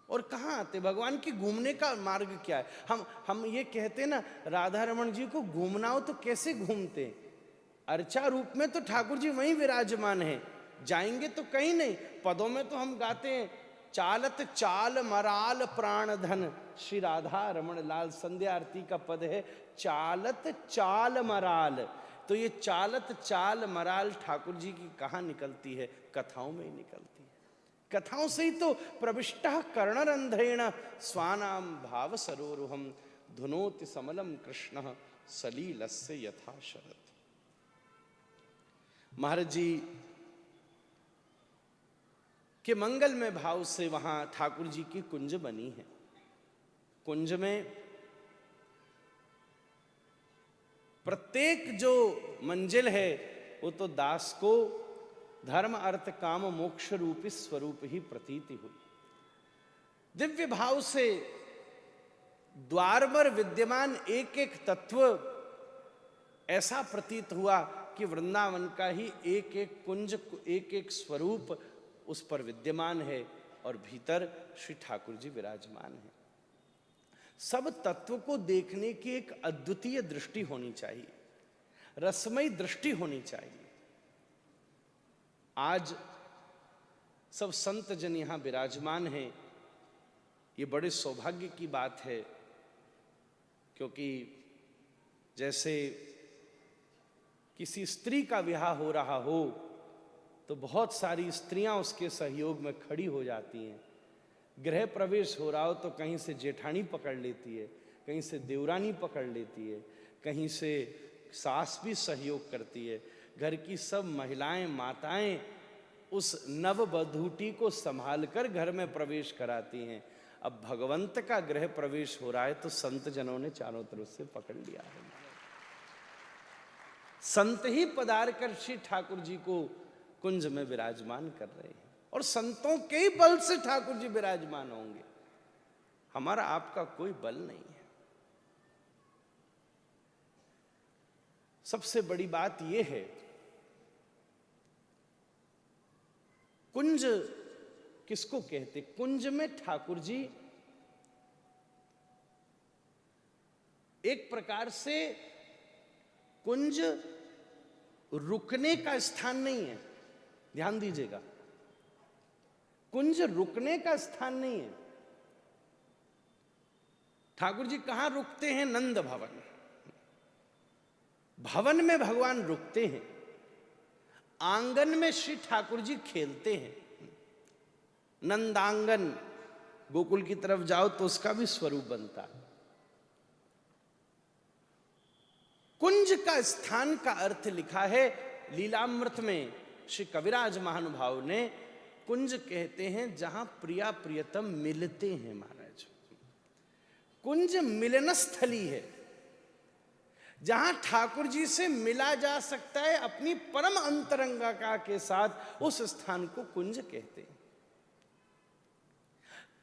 और कहाँ आते? भगवान की घूमने का मार्ग क्या है? हम ये कहते ना, राधा रमण जी को घूमना हो तो कैसे घूमते? अर्चा रूप में तो ठाकुर जी वहीं विराजमान है, जाएंगे तो कहीं नहीं। पदों में तो हम गाते हैं, चालत चाल मराल प्राण धन, श्री राधा रमण लाल। संध्या आरती का पद है चालत चाल मराल। तो ये चालत चाल मराल ठाकुर जी की कहाँ निकलती है? कथाओं में ही निकलती है। कथाओं से ही तो प्रविष्टः कर्णरंध्रेण स्वानाम भाव सरोरुहम धुनोति समलम कृष्णः सलीलस्य यथा शरद। महाराज जी कि मंगलमय भाव से वहां ठाकुर जी की कुंज बनी है। कुंज में प्रत्येक जो मंजिल है वो तो दास को धर्म अर्थ काम मोक्ष रूपी स्वरूप ही प्रतीति हुई। दिव्य भाव से द्वार पर विद्यमान एक एक तत्व ऐसा प्रतीत हुआ कि वृंदावन का ही एक एक कुंज, एक एक स्वरूप उस पर विद्यमान है और भीतर श्री ठाकुर जी विराजमान है। सब तत्व को देखने की एक अद्वितीय दृष्टि होनी चाहिए, रसमयी दृष्टि होनी चाहिए। आज सब संत जन यहां विराजमान हैं, ये बड़े सौभाग्य की बात है, क्योंकि जैसे किसी स्त्री का विवाह हो रहा हो तो बहुत सारी स्त्रियां उसके सहयोग में खड़ी हो जाती हैं। गृह प्रवेश हो रहा हो तो कहीं से जेठानी पकड़ लेती है, कहीं से देवरानी पकड़ लेती है, कहीं से सास भी सहयोग करती है। घर की सब महिलाएं, माताएं उस नववधूटी को संभालकर घर में प्रवेश कराती हैं। अब भगवंत का गृह प्रवेश हो रहा है तो संत जनों ने चारों तरफ से पकड़ लिया है। संत ही पधार कर श्री ठाकुर जी को कुंज में विराजमान कर रहे हैं और संतों के ही बल से ठाकुर जी विराजमान होंगे। हमारा आपका कोई बल नहीं है। सबसे बड़ी बात यह है, कुंज किसको कहते? कुंज में ठाकुर जी एक प्रकार से, कुंज रुकने का स्थान नहीं है, ध्यान दीजिएगा, कुंज रुकने का स्थान नहीं है। ठाकुर जी कहां रुकते हैं? नंद भवन। भवन में भगवान रुकते हैं, आंगन में श्री ठाकुर जी खेलते हैं। नंदांगन, गोकुल की तरफ जाओ तो उसका भी स्वरूप बनता है। कुंज का स्थान का अर्थ लिखा है लीलामृत में, श्री कविराज महानुभाव ने कुंज कहते हैं जहां प्रिया प्रियतम मिलते हैं। महाराज, कुंज मिलन स्थली है, जहां ठाकुर जी से मिला जा सकता है अपनी परम अंतरंगिका के साथ, उस स्थान को कुंज कहते हैं।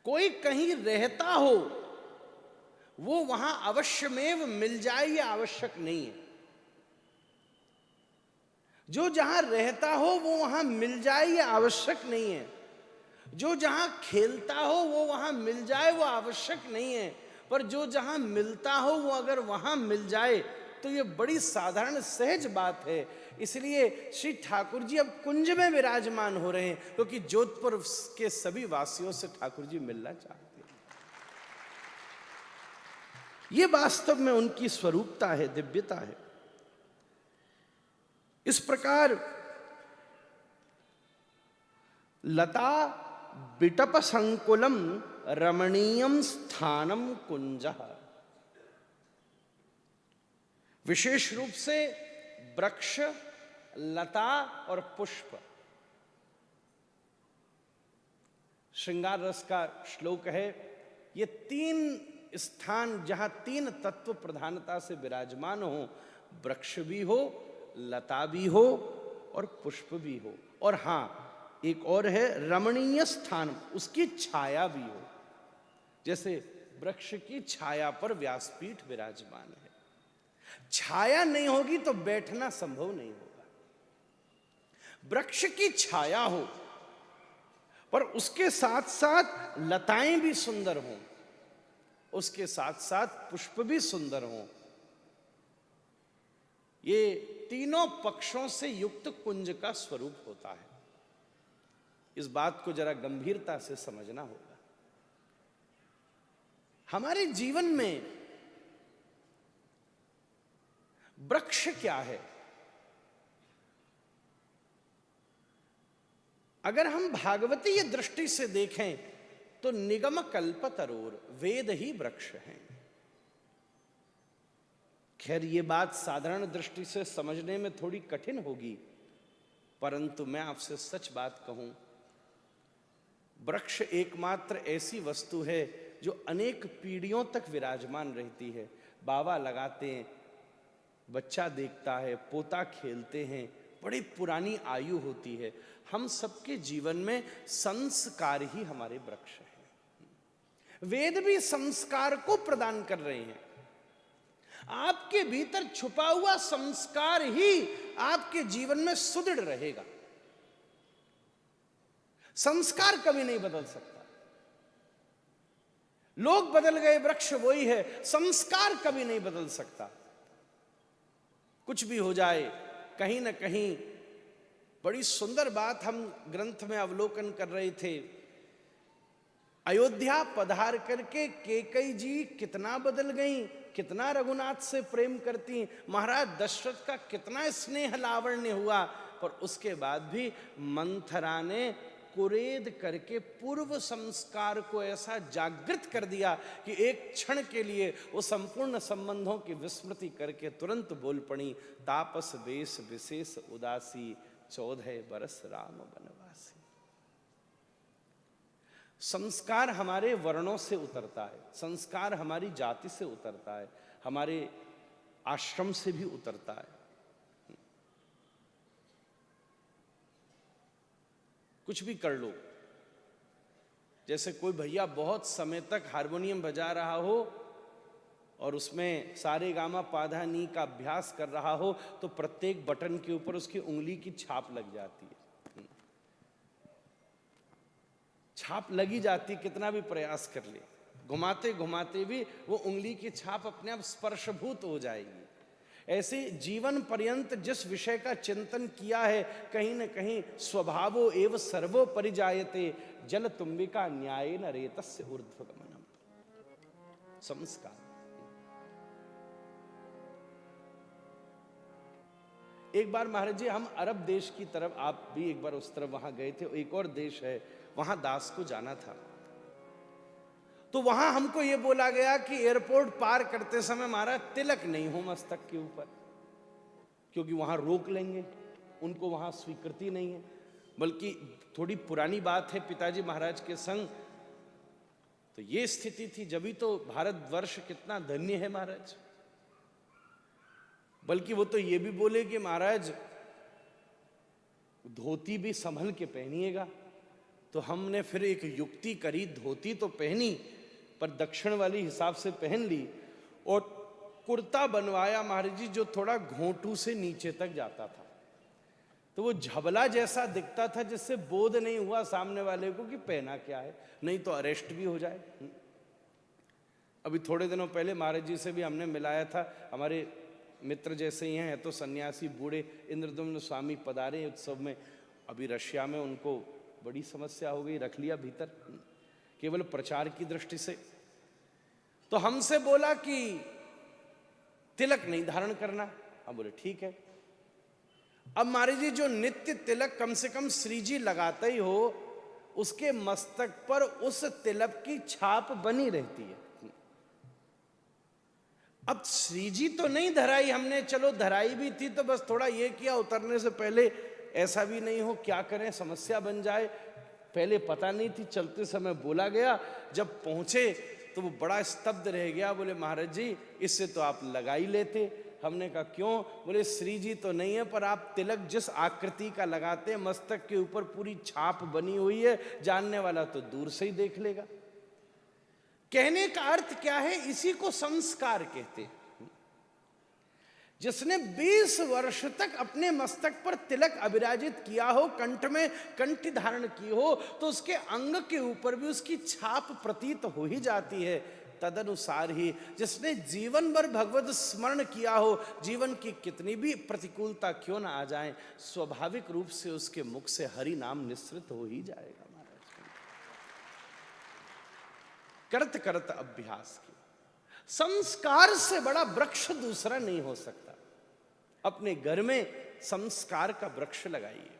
कोई कहीं रहता हो वो वहां अवश्यमेव मिल जाए, ये आवश्यक नहीं है। जो जहां रहता हो वो वहां मिल जाए, ये आवश्यक नहीं है। जो जहां खेलता हो वो वहां मिल जाए, वो आवश्यक नहीं है। पर जो जहां मिलता हो वो अगर वहां मिल जाए तो ये बड़ी साधारण सहज बात है। इसलिए श्री ठाकुर जी अब कुंज में विराजमान हो रहे हैं, क्योंकि जोधपुर के सभी वासियों से ठाकुर जी मिलना चाहते हैं। ये वास्तव में उनकी स्वरूपता है, दिव्यता है। इस प्रकार लता बिटप संकुलम रमणीयम स्थानम कुंजः, विशेष रूप से वृक्ष, लता और पुष्प। श्रृंगार रस का श्लोक है, ये तीन स्थान जहां तीन तत्व प्रधानता से विराजमान हो, वृक्ष भी हो, लता भी हो और पुष्प भी हो, और हां एक और है रमणीय स्थान, उसकी छाया भी हो। जैसे वृक्ष की छाया पर व्यासपीठ विराजमान है। छाया नहीं होगी तो बैठना संभव नहीं होगा। वृक्ष की छाया हो पर उसके साथ साथ लताएं भी सुंदर हों, उसके साथ साथ पुष्प भी सुंदर हों। ये तीनों पक्षों से युक्त कुंज का स्वरूप होता है। इस बात को जरा गंभीरता से समझना होगा। हमारे जीवन में वृक्ष क्या है? अगर हम भागवतीय दृष्टि से देखें तो निगम कल्पतरोर, वेद ही वृक्ष हैं। खैर ये बात साधारण दृष्टि से समझने में थोड़ी कठिन होगी, परंतु मैं आपसे सच बात कहूं वृक्ष एकमात्र ऐसी वस्तु है जो अनेक पीढ़ियों तक विराजमान रहती है। बाबा लगाते हैं, बच्चा देखता है, पोता खेलते हैं, बड़ी पुरानी आयु होती है। हम सबके जीवन में संस्कार ही हमारे वृक्ष हैं। वेद भी संस्कार को प्रदान कर रहे हैं। आपके भीतर छुपा हुआ संस्कार ही आपके जीवन में सुदृढ़ रहेगा। संस्कार कभी नहीं बदल सकता। लोग बदल गए, वृक्ष वही है, संस्कार कभी नहीं बदल सकता। कुछ भी हो जाए, कहीं ना कहीं बड़ी सुंदर बात हम ग्रंथ में अवलोकन कर रहे थे। अयोध्या पधार करके कैकेयी जी कितना बदल गईं, कितना रघुनाथ से प्रेम करती, महाराज दशरथ का कितना स्नेह लावण्य हुआ, पर उसके बाद भी मंथरा ने कुरेद करके पूर्व संस्कार को ऐसा जागृत कर दिया कि एक क्षण के लिए वो संपूर्ण संबंधों की विस्मृति करके तुरंत बोल पड़ी, तापस वेश विशेष उदासी, 14 बरस राम वनवासी। संस्कार हमारे वर्णों से उतरता है, संस्कार हमारी जाति से उतरता है, हमारे आश्रम से भी उतरता है। कुछ भी कर लो, जैसे कोई भैया बहुत समय तक हारमोनियम बजा रहा हो और उसमें सारे गामा पाधा नी का अभ्यास कर रहा हो, तो प्रत्येक बटन के ऊपर उसकी उंगली की छाप लग जाती है। छाप लगी जाती, कितना भी प्रयास कर ले, घुमाते घुमाते भी वो उंगली की छाप अपने आप स्पर्शभूत हो जाएगी। ऐसे जीवन पर्यंत जिस विषय का चिंतन किया है, कहीं न कहीं स्वभावो एव सर्वो परिजायते, जल तुम्बिका न्यायेन रेतस्य ऊर्ध्वगमनम। संस्कार। एक बार महाराज जी हम अरब देश की तरफ, आप भी एक बार उस तरफ वहां गए थे, एक और देश है वहां दास को जाना था, तो वहां हमको यह बोला गया कि एयरपोर्ट पार करते समय महाराज तिलक नहीं हो मस्तक के ऊपर, क्योंकि वहां रोक लेंगे, उनको वहां स्वीकृति नहीं है। बल्कि थोड़ी पुरानी बात है, पिताजी महाराज के संग तो ये स्थिति थी, जब भी तो भारतवर्ष कितना धन्य है महाराज। बल्कि वो तो ये भी बोले कि महाराज धोती भी संभल के पहनिएगा। तो हमने फिर एक युक्ति करी, धोती तो पहनी पर दक्षिण वाली हिसाब से पहन ली, और कुर्ता बनवाया महाराज जी जो थोड़ा घोंटू से नीचे तक जाता था, तो वो झबला जैसा दिखता था, जिससे बोध नहीं हुआ सामने वाले को कि पहना क्या है, नहीं तो अरेस्ट भी हो जाए। अभी थोड़े दिनों पहले महाराज जी से भी हमने मिलाया था, हमारे मित्र जैसे ही हैं तो सन्यासी बूढ़े इंद्रदुम्न स्वामी पधारे उत्सव में। अभी रशिया में उनको बड़ी समस्या हो गई, रख लिया भीतर केवल प्रचार की दृष्टि से। तो हमसे बोला कि तिलक नहीं धारण करना। हम बोले ठीक है। अब महाराज जी जो नित्य तिलक कम से कम श्री जी लगाते ही हो, उसके मस्तक पर उस तिलक की छाप बनी रहती है। अब श्री जी तो नहीं धराई हमने, चलो धराई भी थी तो बस थोड़ा ये किया, उतरने से पहले ऐसा भी नहीं हो क्या करें, समस्या बन जाए। पहले पता नहीं थी, चलते समय बोला गया। जब पहुंचे तो वो बड़ा स्तब्ध रह गया, बोले महाराज जी इससे तो आप लगा ही लेते। हमने कहा क्यों? बोले श्री जी तो नहीं है, पर आप तिलक जिस आकृति का लगाते हैं, मस्तक के ऊपर पूरी छाप बनी हुई है, जानने वाला तो दूर से ही देख लेगा। कहने का अर्थ क्या है? इसी को संस्कार कहते हैं। जिसने 20 वर्ष तक अपने मस्तक पर तिलक अविराजित किया हो, कंठ में कंठी धारण की हो, तो उसके अंग के ऊपर भी उसकी छाप प्रतीत हो ही जाती है। तदनुसार ही जिसने जीवन भर भगवत स्मरण किया हो, जीवन की कितनी भी प्रतिकूलता क्यों ना आ जाए, स्वाभाविक रूप से उसके मुख से हरि नाम निस्सृत हो ही जाएगा। महाराज करत करत अभ्यास की, संस्कार से बड़ा वृक्ष दूसरा नहीं हो सकता। अपने घर में संस्कार का वृक्ष लगाइए।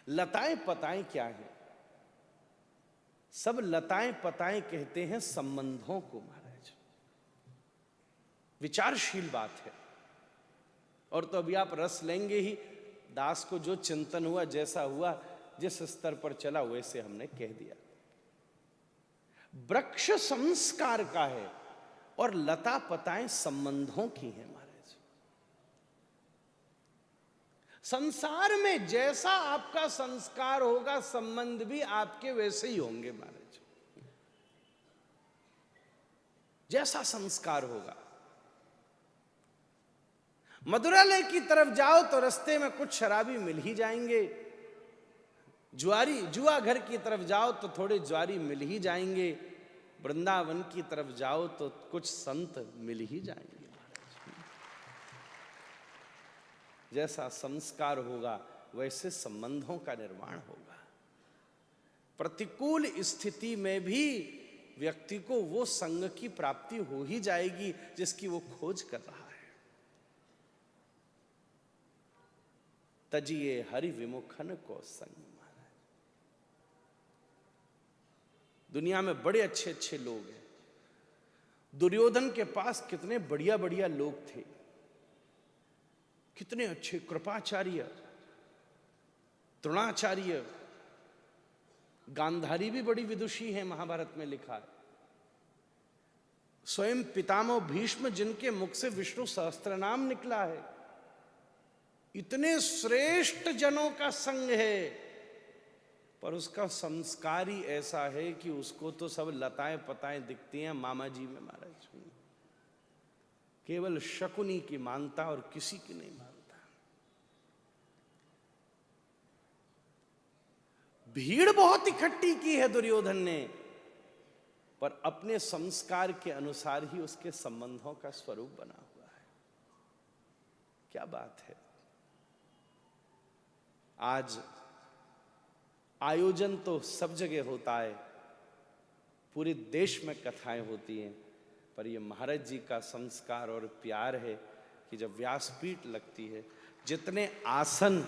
लताएं पताएं क्या है? सब लताएं पताएं कहते हैं संबंधों को। महाराज विचारशील बात है। और तो अभी आप रस लेंगे ही। दास को जो चिंतन हुआ, जैसा हुआ, जिस स्तर पर चला वैसे हमने कह दिया। वृक्ष संस्कार का है और लता पताएं संबंधों की हैं महाराज। संसार में जैसा आपका संस्कार होगा संबंध भी आपके वैसे ही होंगे महाराज। जैसा संस्कार होगा। मधुरालय की तरफ जाओ तो रास्ते में कुछ शराबी मिल ही जाएंगे। जुआ घर की तरफ जाओ तो थोड़े ज्वारी मिल ही जाएंगे। वृंदावन की तरफ जाओ तो कुछ संत मिल ही जाएंगे। जैसा संस्कार होगा वैसे संबंधों का निर्माण होगा। प्रतिकूल स्थिति में भी व्यक्ति को वो संग की प्राप्ति हो ही जाएगी जिसकी वो खोज कर रहा है। तजिए हरि विमुखन को संग। दुनिया में बड़े अच्छे अच्छे लोग हैं। दुर्योधन के पास कितने बढ़िया बढ़िया लोग थे, कितने अच्छे। कृपाचार्य, द्रोणाचार्य, गांधारी भी बड़ी विदुषी है, महाभारत में लिखा है। स्वयं पितामह भीष्म जिनके मुख से विष्णु सहस्त्रनाम निकला है। इतने श्रेष्ठ जनों का संग है, पर उसका संस्कार ही ऐसा है कि उसको तो सब लताएं पताएं दिखती हैं मामा जी में महाराज। केवल शकुनी की मानता और किसी की नहीं मानता। भीड़ बहुत इकट्ठी की है दुर्योधन ने, पर अपने संस्कार के अनुसार ही उसके संबंधों का स्वरूप बना हुआ है। क्या बात है। आज आयोजन तो सब जगह होता है, पूरे देश में कथाएं होती हैं, पर ये महाराज जी का संस्कार और प्यार है कि जब व्यासपीठ लगती है, जितने आसन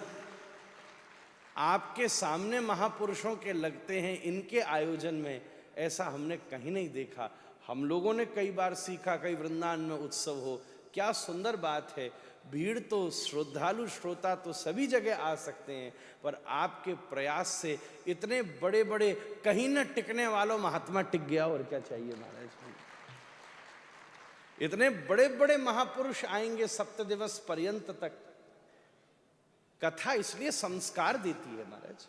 आपके सामने महापुरुषों के लगते हैं इनके आयोजन में, ऐसा हमने कहीं नहीं देखा। हम लोगों ने कई बार सीखा, कई वृंदावन में उत्सव हो, क्या सुंदर बात है। भीड़ तो श्रद्धालु श्रोता तो सभी जगह आ सकते हैं, पर आपके प्रयास से इतने बड़े बड़े कहीं न टिकने वालों महात्मा टिक गया, और क्या चाहिए महाराज। इतने बड़े बड़े महापुरुष आएंगे 7 दिवस पर्यंत तक। कथा इसलिए संस्कार देती है महाराज।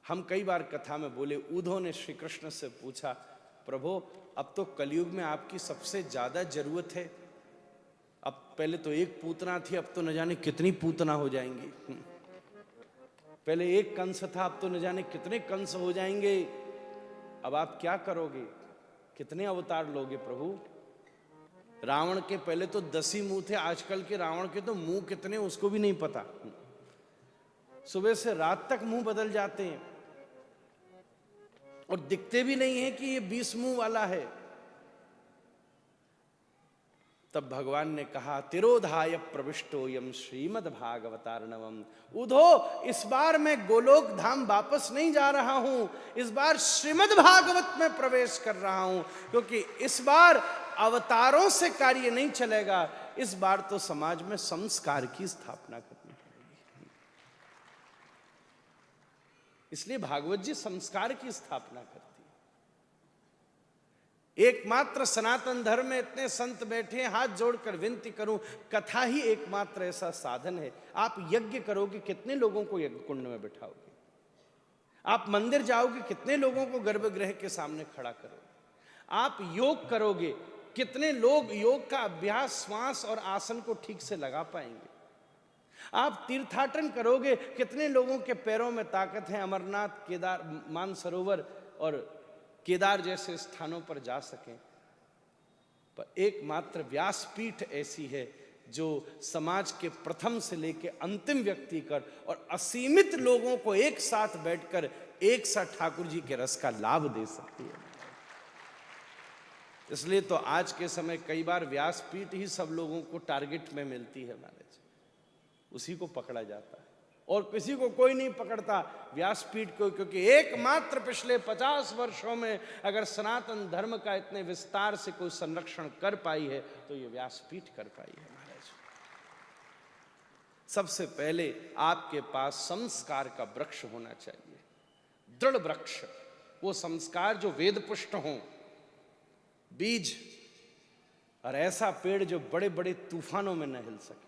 हम कई बार कथा में बोले, उद्धव ने श्री कृष्ण से पूछा, प्रभु अब तो कलयुग में आपकी सबसे ज्यादा जरूरत है। अब पहले तो एक पूतना थी, अब तो न जाने कितनी पूतना हो जाएंगी। पहले एक कंस था, अब तो न जाने कितने कंस हो जाएंगे। अब आप क्या करोगे, कितने अवतार लोगे प्रभु। रावण के पहले तो 10 ही मुंह थे, आजकल के रावण के तो मुंह कितने उसको भी नहीं पता। सुबह से रात तक मुंह बदल जाते हैं और दिखते भी नहीं है कि ये 20 मुंह वाला है। तब भगवान ने कहा, तिरोधाय प्रविष्टो यम श्रीमद् भागवतार्णवम। उद्धव, इस बार मैं गोलोक धाम वापस नहीं जा रहा हूं, इस बार श्रीमद् भागवत में प्रवेश कर रहा हूं, क्योंकि इस बार अवतारों से कार्य नहीं चलेगा, इस बार तो समाज में संस्कार की स्थापना करनी पड़ेगी। इसलिए भागवत जी संस्कार की स्थापना करती है। एकमात्र सनातन धर्म में इतने संत बैठे, हाथ जोड़कर विनती करूं, कथा ही एकमात्र ऐसा साधन है। आप यज्ञ करोगे, कितने लोगों को यज्ञ कुंड में बिठाओगे। आप मंदिर जाओगे, कितने लोगों को गर्भगृह के सामने खड़ा करोगे। आप योग करोगे, कितने लोग योग का अभ्यास, श्वास और आसन को ठीक से लगा पाएंगे। आप तीर्थाटन करोगे, कितने लोगों के पैरों में ताकत है, अमरनाथ, केदार, मानसरोवर और केदार जैसे स्थानों पर जा सकें। पर एकमात्र व्यासपीठ ऐसी है जो समाज के प्रथम से लेकर अंतिम व्यक्ति कर और असीमित लोगों को एक साथ बैठकर एक साथ ठाकुर जी के रस का लाभ दे सकती है। इसलिए तो आज के समय कई बार व्यासपीठ ही सब लोगों को टारगेट में मिलती है महाराज, उसी को पकड़ा जाता है और किसी को कोई नहीं पकड़ता व्यासपीठ को, क्योंकि एकमात्र पिछले 50 वर्षों में अगर सनातन धर्म का इतने विस्तार से कोई संरक्षण कर पाई है तो ये व्यासपीठ कर पाई है महाराज। सबसे पहले आपके पास संस्कार का वृक्ष होना चाहिए, दृढ़ वृक्ष, वो संस्कार जो वेद पुष्ट हों, बीज, और ऐसा पेड़ जो बड़े बड़े तूफानों में न हिल सके।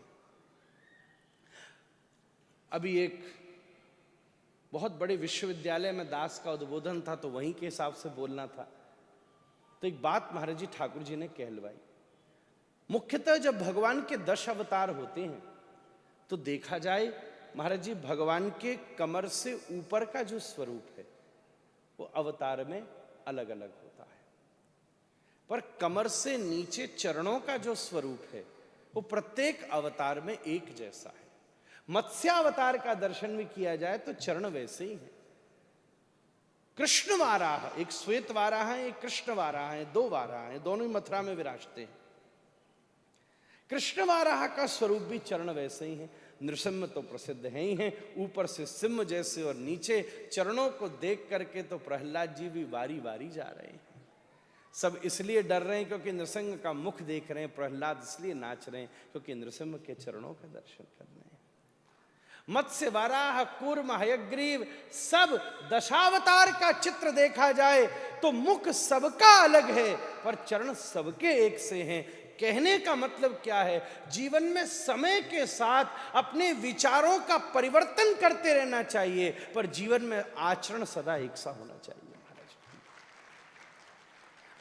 अभी एक बहुत बड़े विश्वविद्यालय में दास का उद्बोधन था, तो वहीं के हिसाब से बोलना था। तो एक बात महाराज जी ठाकुर जी ने कहलवाई, मुख्यतः जब भगवान के 10 अवतार होते हैं तो देखा जाए महाराज जी, भगवान के कमर से ऊपर का जो स्वरूप है वो अवतार में अलग अलग होता है, पर कमर से नीचे चरणों का जो स्वरूप है वो प्रत्येक अवतार में एक जैसा है। मत्स्यावतार का दर्शन भी किया जाए तो चरण वैसे ही हैं। कृष्ण वाराह, एक श्वेत वाराह है, एक कृष्ण वाराह है, 2 वाराह हैं, दोनों ही मथुरा में विराजते हैं। कृष्ण वाराह का स्वरूप भी चरण वैसे ही हैं। नृसिंह तो प्रसिद्ध हैं ही हैं, ऊपर से सिंह जैसे, और नीचे चरणों को देख करके तो प्रहलाद जी भी वारी वारी जा रहे हैं। सब इसलिए डर रहे हैं क्योंकि नृसिंह का मुख देख रहे हैं, प्रहलाद इसलिए नाच रहे हैं क्योंकि नृसिंह के चरणों का दर्शन कर रहे हैं। मत्स्य, वाराह, कूर्म, हयग्रीव, सब दशावतार का चित्र देखा जाए तो मुख सबका अलग है पर चरण सबके एक से हैं। कहने का मतलब क्या है, जीवन में समय के साथ अपने विचारों का परिवर्तन करते रहना चाहिए, पर जीवन में आचरण सदा एक सा होना चाहिए। महाराज,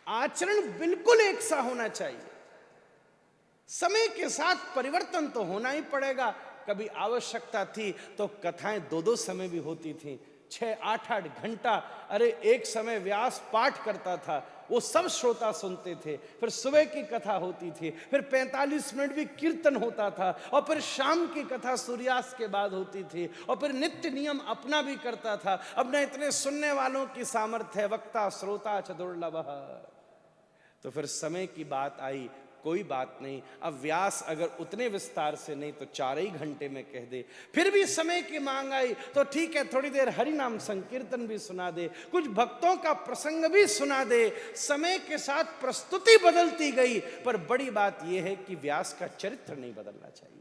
आचरण बिल्कुल एक सा होना चाहिए। समय के साथ परिवर्तन तो होना ही पड़ेगा। कभी आवश्यकता थी तो कथाएं 2-2 समय भी होती थी, 6-8 घंटा। अरे एक समय व्यास पाठ करता था, वो सब श्रोता सुनते थे, फिर सुबह की कथा होती थी, फिर 45 मिनट भी कीर्तन होता था, और फिर शाम की कथा सूर्यास्त के बाद होती थी, और फिर नित्य नियम अपना भी करता था। अब न इतने सुनने वालों की सामर्थ्य, वक्ता श्रोता च दुर्लभ। तो फिर समय की बात आई, कोई बात नहीं, अब व्यास अगर उतने विस्तार से नहीं तो 4 ही घंटे में कह दे। फिर भी समय की मांग आई तो ठीक है, थोड़ी देर हरि नाम संकीर्तन भी सुना दे, कुछ भक्तों का प्रसंग भी सुना दे। समय के साथ प्रस्तुति बदलती गई, पर बड़ी बात यह है कि व्यास का चरित्र नहीं बदलना चाहिए।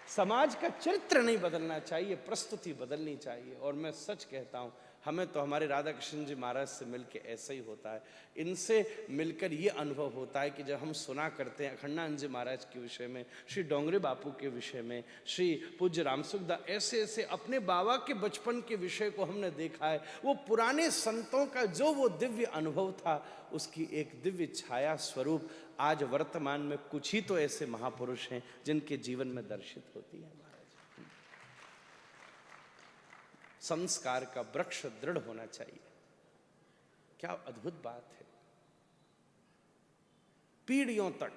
समाज का चरित्र नहीं बदलना चाहिए, प्रस्तुति बदलनी चाहिए। और मैं सच कहता हूं, हमें तो हमारे राधा कृष्ण जी महाराज से मिलकर ऐसा ही होता है। इनसे मिलकर ये अनुभव होता है कि जब हम सुना करते हैं अखंडानंद जी महाराज के विषय में, श्री डोंगरे बापू के विषय में, श्री पूज्य रामसुखदा, ऐसे ऐसे अपने बाबा के बचपन के विषय को हमने देखा है। वो पुराने संतों का जो वो दिव्य अनुभव था, उसकी एक दिव्य छाया स्वरूप आज वर्तमान में कुछ ही तो ऐसे महापुरुष हैं जिनके जीवन में दर्शित होती है। संस्कार का वृक्ष दृढ़ होना चाहिए। क्या अद्भुत बात है। पीढ़ियों तक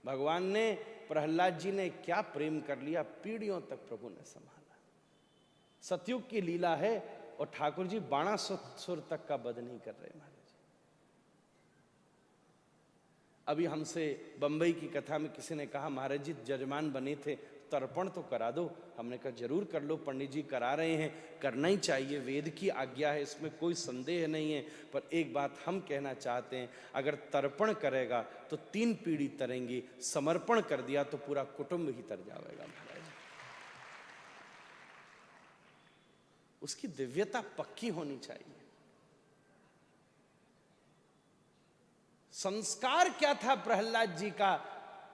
भगवान ने, प्रहलाद जी ने क्या प्रेम कर लिया, पीढ़ियों तक प्रभु ने संभाला। सतयुग की लीला है, और ठाकुर जी 1200 तक का वध नहीं कर रहे। महाराज, अभी हमसे बंबई की कथा में किसी ने कहा, महाराज जी जजमान बने थे, तर्पण तो करा दो। हमने कहा जरूर कर लो, पंडित जी करा रहे हैं, करना ही चाहिए, वेद की आज्ञा है, इसमें कोई संदेह नहीं है। पर एक बात हम कहना चाहते हैं, अगर तर्पण करेगा तो 3 पीढ़ी तरेंगी, समर्पण कर दिया तो पूरा कुटुंब ही तर जाएगा। महाराज, उसकी दिव्यता पक्की होनी चाहिए। संस्कार क्या था प्रहलाद जी का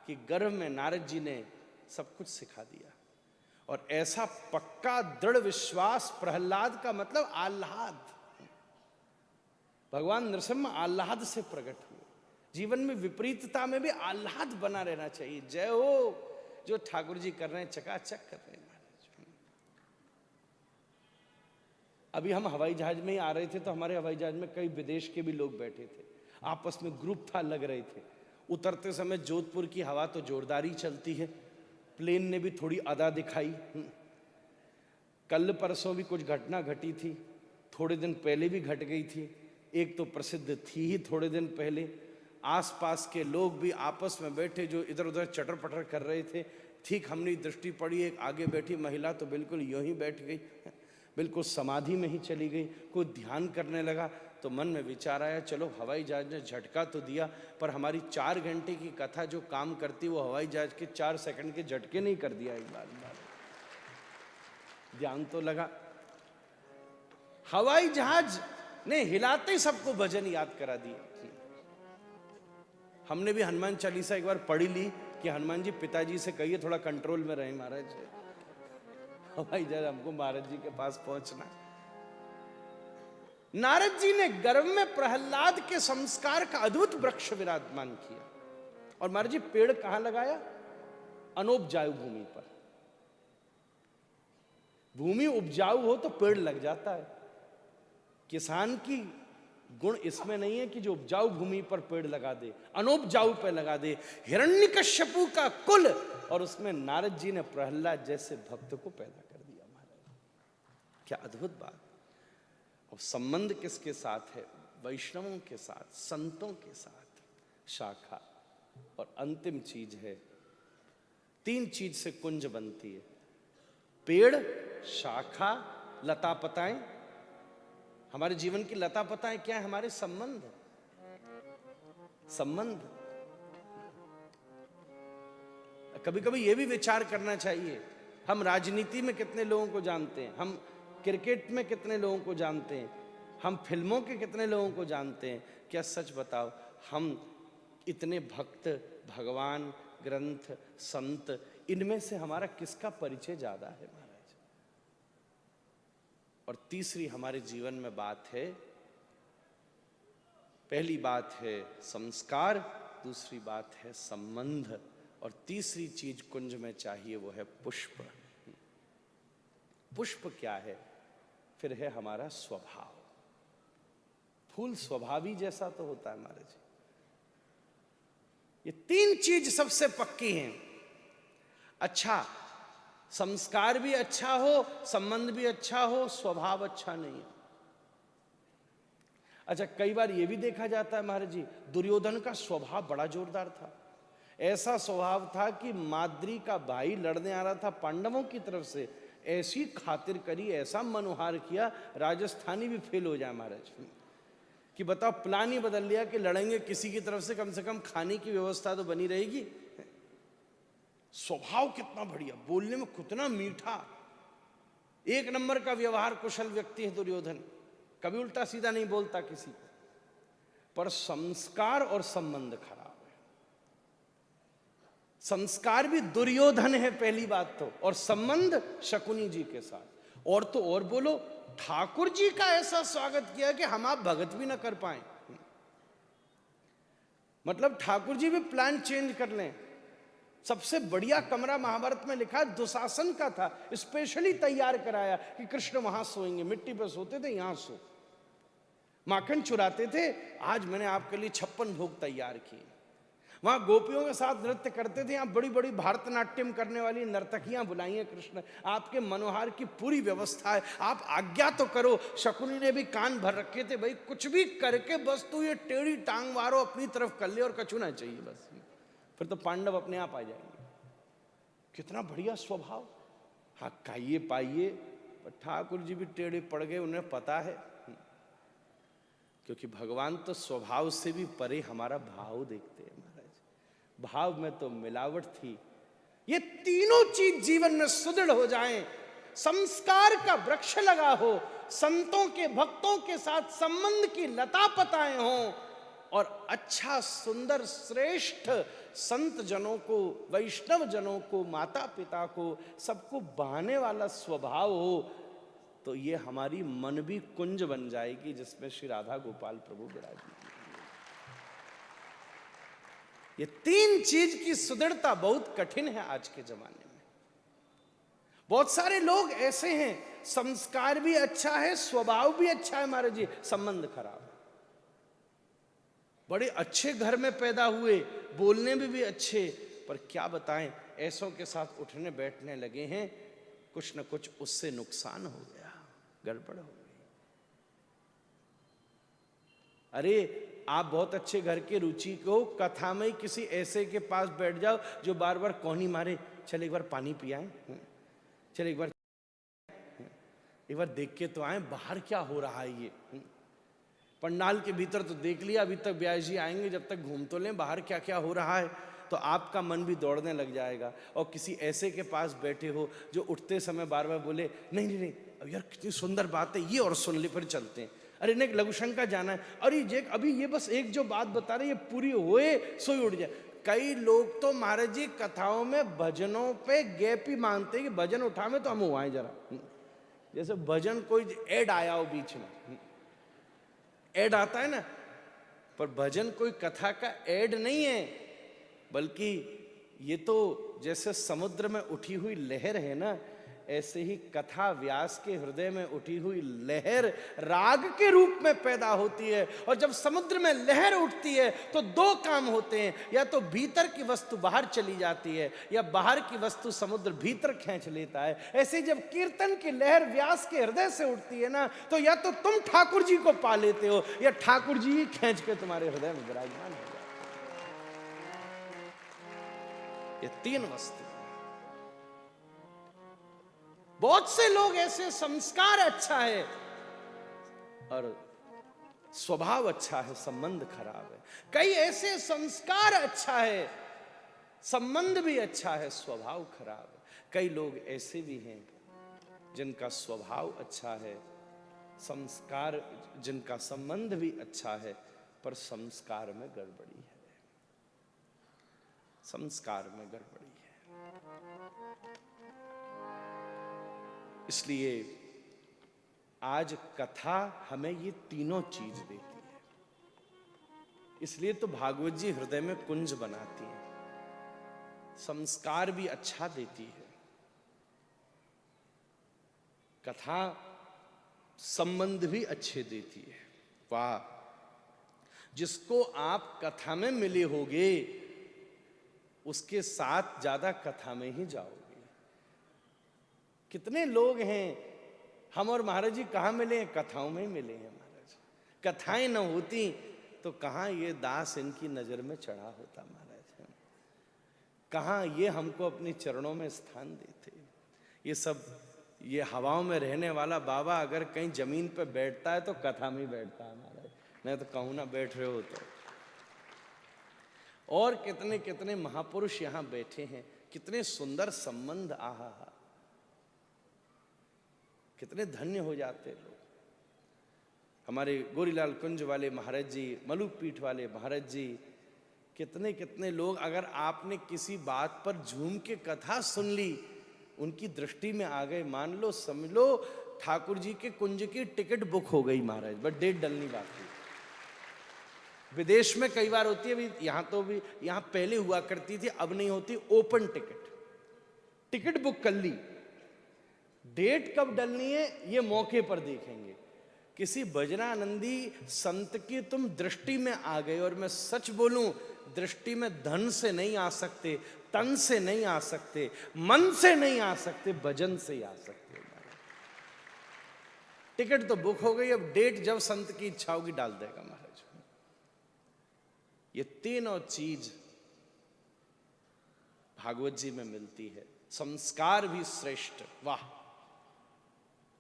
कि गर्भ में नारद जी ने सब कुछ सिखा दिया, और ऐसा पक्का दृढ़ विश्वास। प्रहलाद का मतलब आह्लाद। भगवान नृसिंह आह्लाद से प्रकट हुए। जीवन में विपरीतता में भी आह्लाद बना रहना चाहिए। जय हो, जो ठाकुर जी कर रहे हैं चकाचक कर रहे हैं। अभी हम हवाई जहाज में ही आ रहे थे, तो हमारे हवाई जहाज में कई विदेश के भी लोग बैठे थे, आपस में ग्रुप था, लग रहे थे। उतरते समय जोधपुर की हवा तो जोरदारी चलती है, प्लेन ने भी थोड़ी अदा दिखाई। कल परसों भी कुछ घटना घटी थी, थोड़े दिन पहले भी घट गई थी। एक तो प्रसिद्ध थी ही थोड़े दिन पहले, आसपास के लोग भी आपस में बैठे जो इधर उधर चटर पटर कर रहे थे। ठीक हमने दृष्टि पड़ी, एक आगे बैठी महिला तो बिल्कुल यूं ही बैठ गई। बिल्कुल समाधि में ही चली गई। कोई ध्यान करने लगा तो मन में विचार आया, चलो हवाई जहाज ने झटका तो दिया, पर हमारी 4 घंटे की कथा जो काम करती वो हवाई जहाज के 4 सेकंड के झटके नहीं कर दिया एक बार। ध्यान तो लगा, हवाई जहाज ने हिलाते ही सबको भजन याद करा दिया। हमने भी हनुमान चालीसा एक बार पढ़ी ली कि हनुमान जी पिताजी से कहिए थोड़ा कंट्रोल में रहे महाराज, हवाई जहाज हमको महाराज जी के पास पहुंचना। नारद जी ने गर्भ में प्रहलाद के संस्कार का अद्भुत वृक्ष विराजमान किया, और महाराज जी पेड़ कहां लगाया? अनउपजाऊ भूमि पर। भूमि उपजाऊ हो तो पेड़ लग जाता है। किसान की गुण इसमें नहीं है कि जो उपजाऊ भूमि पर पेड़ लगा दे, अनउपजाऊ पे लगा दे। हिरण्यकश्यपु का कुल, और उसमें नारद जी ने प्रहलाद जैसे भक्त को पैदा कर दिया महाराज। क्या अद्भुत बात। और संबंध किसके साथ है? वैष्णवों के साथ, संतों के साथ, शाखा। और अंतिम चीज है, 3 चीज से कुंज बनती है, पेड़, शाखा, लता पताएं। हमारे जीवन की लता पताएं क्या है? हमारे संबंध। संबंध। कभी कभी यह भी विचार करना चाहिए, हम राजनीति में कितने लोगों को जानते हैं, हम क्रिकेट में कितने लोगों को जानते हैं, हम फिल्मों के कितने लोगों को जानते हैं। क्या सच बताओ, हम इतने भक्त, भगवान, ग्रंथ, संत, इनमें से हमारा किसका परिचय ज्यादा है महाराज? और तीसरी हमारे जीवन में बात है, पहली बात है संस्कार, दूसरी बात है संबंध, और तीसरी चीज कुंज में चाहिए वो है पुष्प। पुष्प क्या है? फिर है हमारा स्वभाव। फूल स्वभावी जैसा तो होता है महाराज। ये 3 चीज सबसे पक्की हैं। अच्छा, संस्कार भी अच्छा हो, संबंध भी अच्छा हो, स्वभाव अच्छा नहीं है। अच्छा, कई बार यह भी देखा जाता है महाराज जी, दुर्योधन का स्वभाव बड़ा जोरदार था। ऐसा स्वभाव था कि माद्री का भाई लड़ने आ रहा था पांडवों की तरफ से, ऐसी खातिर करी, ऐसा मनोहार किया, राजस्थानी भी फेल हो जाए महाराज। कि बताओ, प्लान ही बदल लिया कि लड़ेंगे किसी की तरफ से कम खाने की व्यवस्था तो बनी रहेगी। स्वभाव कितना बढ़िया, बोलने में कितना मीठा, 1 नंबर का व्यवहार कुशल व्यक्ति है दुर्योधन, कभी उल्टा सीधा नहीं बोलता किसी को। पर संस्कार और संबंध खराब है। संस्कार भी दुर्योधन है पहली बात तो, और संबंध शकुनी जी के साथ। और तो और बोलो, ठाकुर जी का ऐसा स्वागत किया कि हम आप भगत भी ना कर पाए। मतलब ठाकुर जी भी प्लान चेंज कर लें। सबसे बढ़िया कमरा महाभारत में लिखा दुशासन का था, स्पेशली तैयार कराया कि कृष्ण वहां सोएंगे, मिट्टी पर सोते थे, यहां सो। माखन चुराते थे, आज मैंने आपके लिए 56 भोग तैयार किए। वहां गोपियों के साथ नृत्य करते थे, यहां बड़ी बड़ी भारतनाट्यम करने वाली नर्तकियां बुलाई हैं कृष्ण, आपके मनोहार की पूरी व्यवस्था है, आप आज्ञा तो करो। शकुनी ने भी कान भर रखे थे, भाई कुछ भी करके बस तू ये टेढ़ी टांग मारो अपनी तरफ कर ले और कछु ना चाहिए बस, फिर तो पांडव अपने आप आ जाएंगे। कितना बढ़िया स्वभाव। हाँ, खाइए पाइए, पर ठाकुर जी भी टेढ़े पड़ गए, उन्हें पता है। क्योंकि भगवान तो स्वभाव से भी परे हमारा भाव देखते हैं महाराज। भाव में तो मिलावट थी। ये तीनों चीज जीवन में सुदृढ़ हो जाएं, संस्कार का वृक्ष लगा हो, संतों के भक्तों के साथ संबंध की लता पताएं हों, और अच्छा सुंदर श्रेष्ठ संत जनों को, वैष्णव जनों को, माता पिता को, सबको बहाने वाला स्वभाव हो, तो ये हमारी मन भी कुंज बन जाएगी जिसमें श्री राधा गोपाल प्रभु विराजमान। ये 3 चीज की सुदृढ़ता बहुत कठिन है आज के जमाने में। बहुत सारे लोग ऐसे हैं, संस्कार भी अच्छा है, स्वभाव भी अच्छा है महाराज जी, संबंध खराब है। बड़े अच्छे घर में पैदा हुए, बोलने में भी अच्छे, पर क्या बताएं, ऐसों के साथ उठने बैठने लगे हैं, कुछ न कुछ उससे नुकसान हो गया, गड़बड़ हो गई। अरे आप बहुत अच्छे घर के रुचि को, कथा में किसी ऐसे के पास बैठ जाओ जो बार बार कौनी मारे, चल एक बार पानी पियाएं, चल एक बार, एक बार देख के तो आए बाहर क्या हो रहा है ये। पंडाल के भीतर तो देख लिया, अभी तक ब्यास जी आएंगे, जब तक घूम तो लें बाहर क्या क्या हो रहा है, तो आपका मन भी दौड़ने लग जाएगा। और किसी ऐसे के पास बैठे हो जो उठते समय बार बार बोले नहीं नहीं नहीं अब यार कितनी सुंदर बात है ये, और सुन ले फिर चलते हैं, अरे नहीं लघुशंका जाना है, अरे जे अभी ये बस एक जो बात बता रहे ये पूरी होए सोई उठ जाए। कई लोग तो महाराज जी कथाओं में भजनों पे गैप ही मानते हैं कि भजन उठावे तो हम हुआएं जरा, जैसे भजन कोई ऐड आया हो बीच में, ऐड आता है ना, पर भजन कोई कथा का ऐड नहीं है, बल्कि ये तो जैसे समुद्र में उठी हुई लहर है ना, ऐसे ही कथा व्यास के हृदय में उठी हुई लहर राग के रूप में पैदा होती है। और जब समुद्र में लहर उठती है तो दो काम होते हैं, या तो भीतर की वस्तु बाहर चली जाती है या बाहर की वस्तु समुद्र भीतर खींच लेता है। ऐसे जब कीर्तन की लहर व्यास के हृदय से उठती है ना, तो या तो तुम ठाकुर जी को पा लेते हो या ठाकुर जी ही खींच के तुम्हारे हृदय में विराजमान हो जाते। ये तीन वस्तु। बहुत से लोग ऐसे संस्कार अच्छा है और स्वभाव अच्छा है, संबंध खराब है। कई ऐसे संस्कार अच्छा है, संबंध भी अच्छा है, स्वभाव खराब है। कई लोग ऐसे भी हैं जिनका स्वभाव अच्छा है, संस्कार, जिनका संबंध भी अच्छा है, पर संस्कार में गड़बड़ी है, संस्कार में गड़बड़ी है। इसलिए आज कथा हमें ये तीनों चीज देती है। इसलिए तो भागवत जी हृदय में कुंज बनाती है, संस्कार भी अच्छा देती है, कथा संबंध भी अच्छे देती है। वाह, जिसको आप कथा में मिले होगे उसके साथ ज्यादा कथा में ही जाओगे। कितने लोग हैं, हम और महाराज जी कहाँ मिले हैं? कथाओं में ही मिले हैं महाराज। कथाएं न होती तो कहाँ ये दास इनकी नजर में चढ़ा होता महाराज, कहाँ ये हमको अपने चरणों में स्थान देते। ये सब, ये हवाओं में रहने वाला बाबा अगर कहीं जमीन पे बैठता है तो कथा में ही बैठता है महाराज, नहीं तो कहूँ ना बैठ रहे हो तो। और कितने कितने महापुरुष यहाँ बैठे हैं, कितने सुंदर संबंध, आहा, कितने धन्य हो जाते लोग। हमारे गोरीलाल कुंज वाले महाराज जी, मलुक पीठ वाले महाराज जी, कितने कितने लोग, अगर आपने किसी बात पर झूम के कथा सुन ली, उनकी दृष्टि में आ गए, मान लो समझ लो ठाकुर जी के कुंज की टिकट बुक हो गई महाराज, बस डेट डलनी बाकी। विदेश में कई बार होती है, अभी यहाँ तो भी, यहाँ पहले हुआ करती थी, अब नहीं होती, ओपन टिकट, टिकट बुक कर ली, डेट कब डलनी है ये मौके पर देखेंगे। किसी भजनानंदी संत की तुम दृष्टि में आ गए, और मैं सच बोलूं, दृष्टि में धन से नहीं आ सकते, तन से नहीं आ सकते, मन से नहीं आ सकते, भजन से ही आ सकते। टिकट तो बुक हो गई, अब डेट जब संत की इच्छा होगी डाल देगा महाराज। ये तीनों चीज भागवत जी में मिलती है। संस्कार भी श्रेष्ठ। वाह,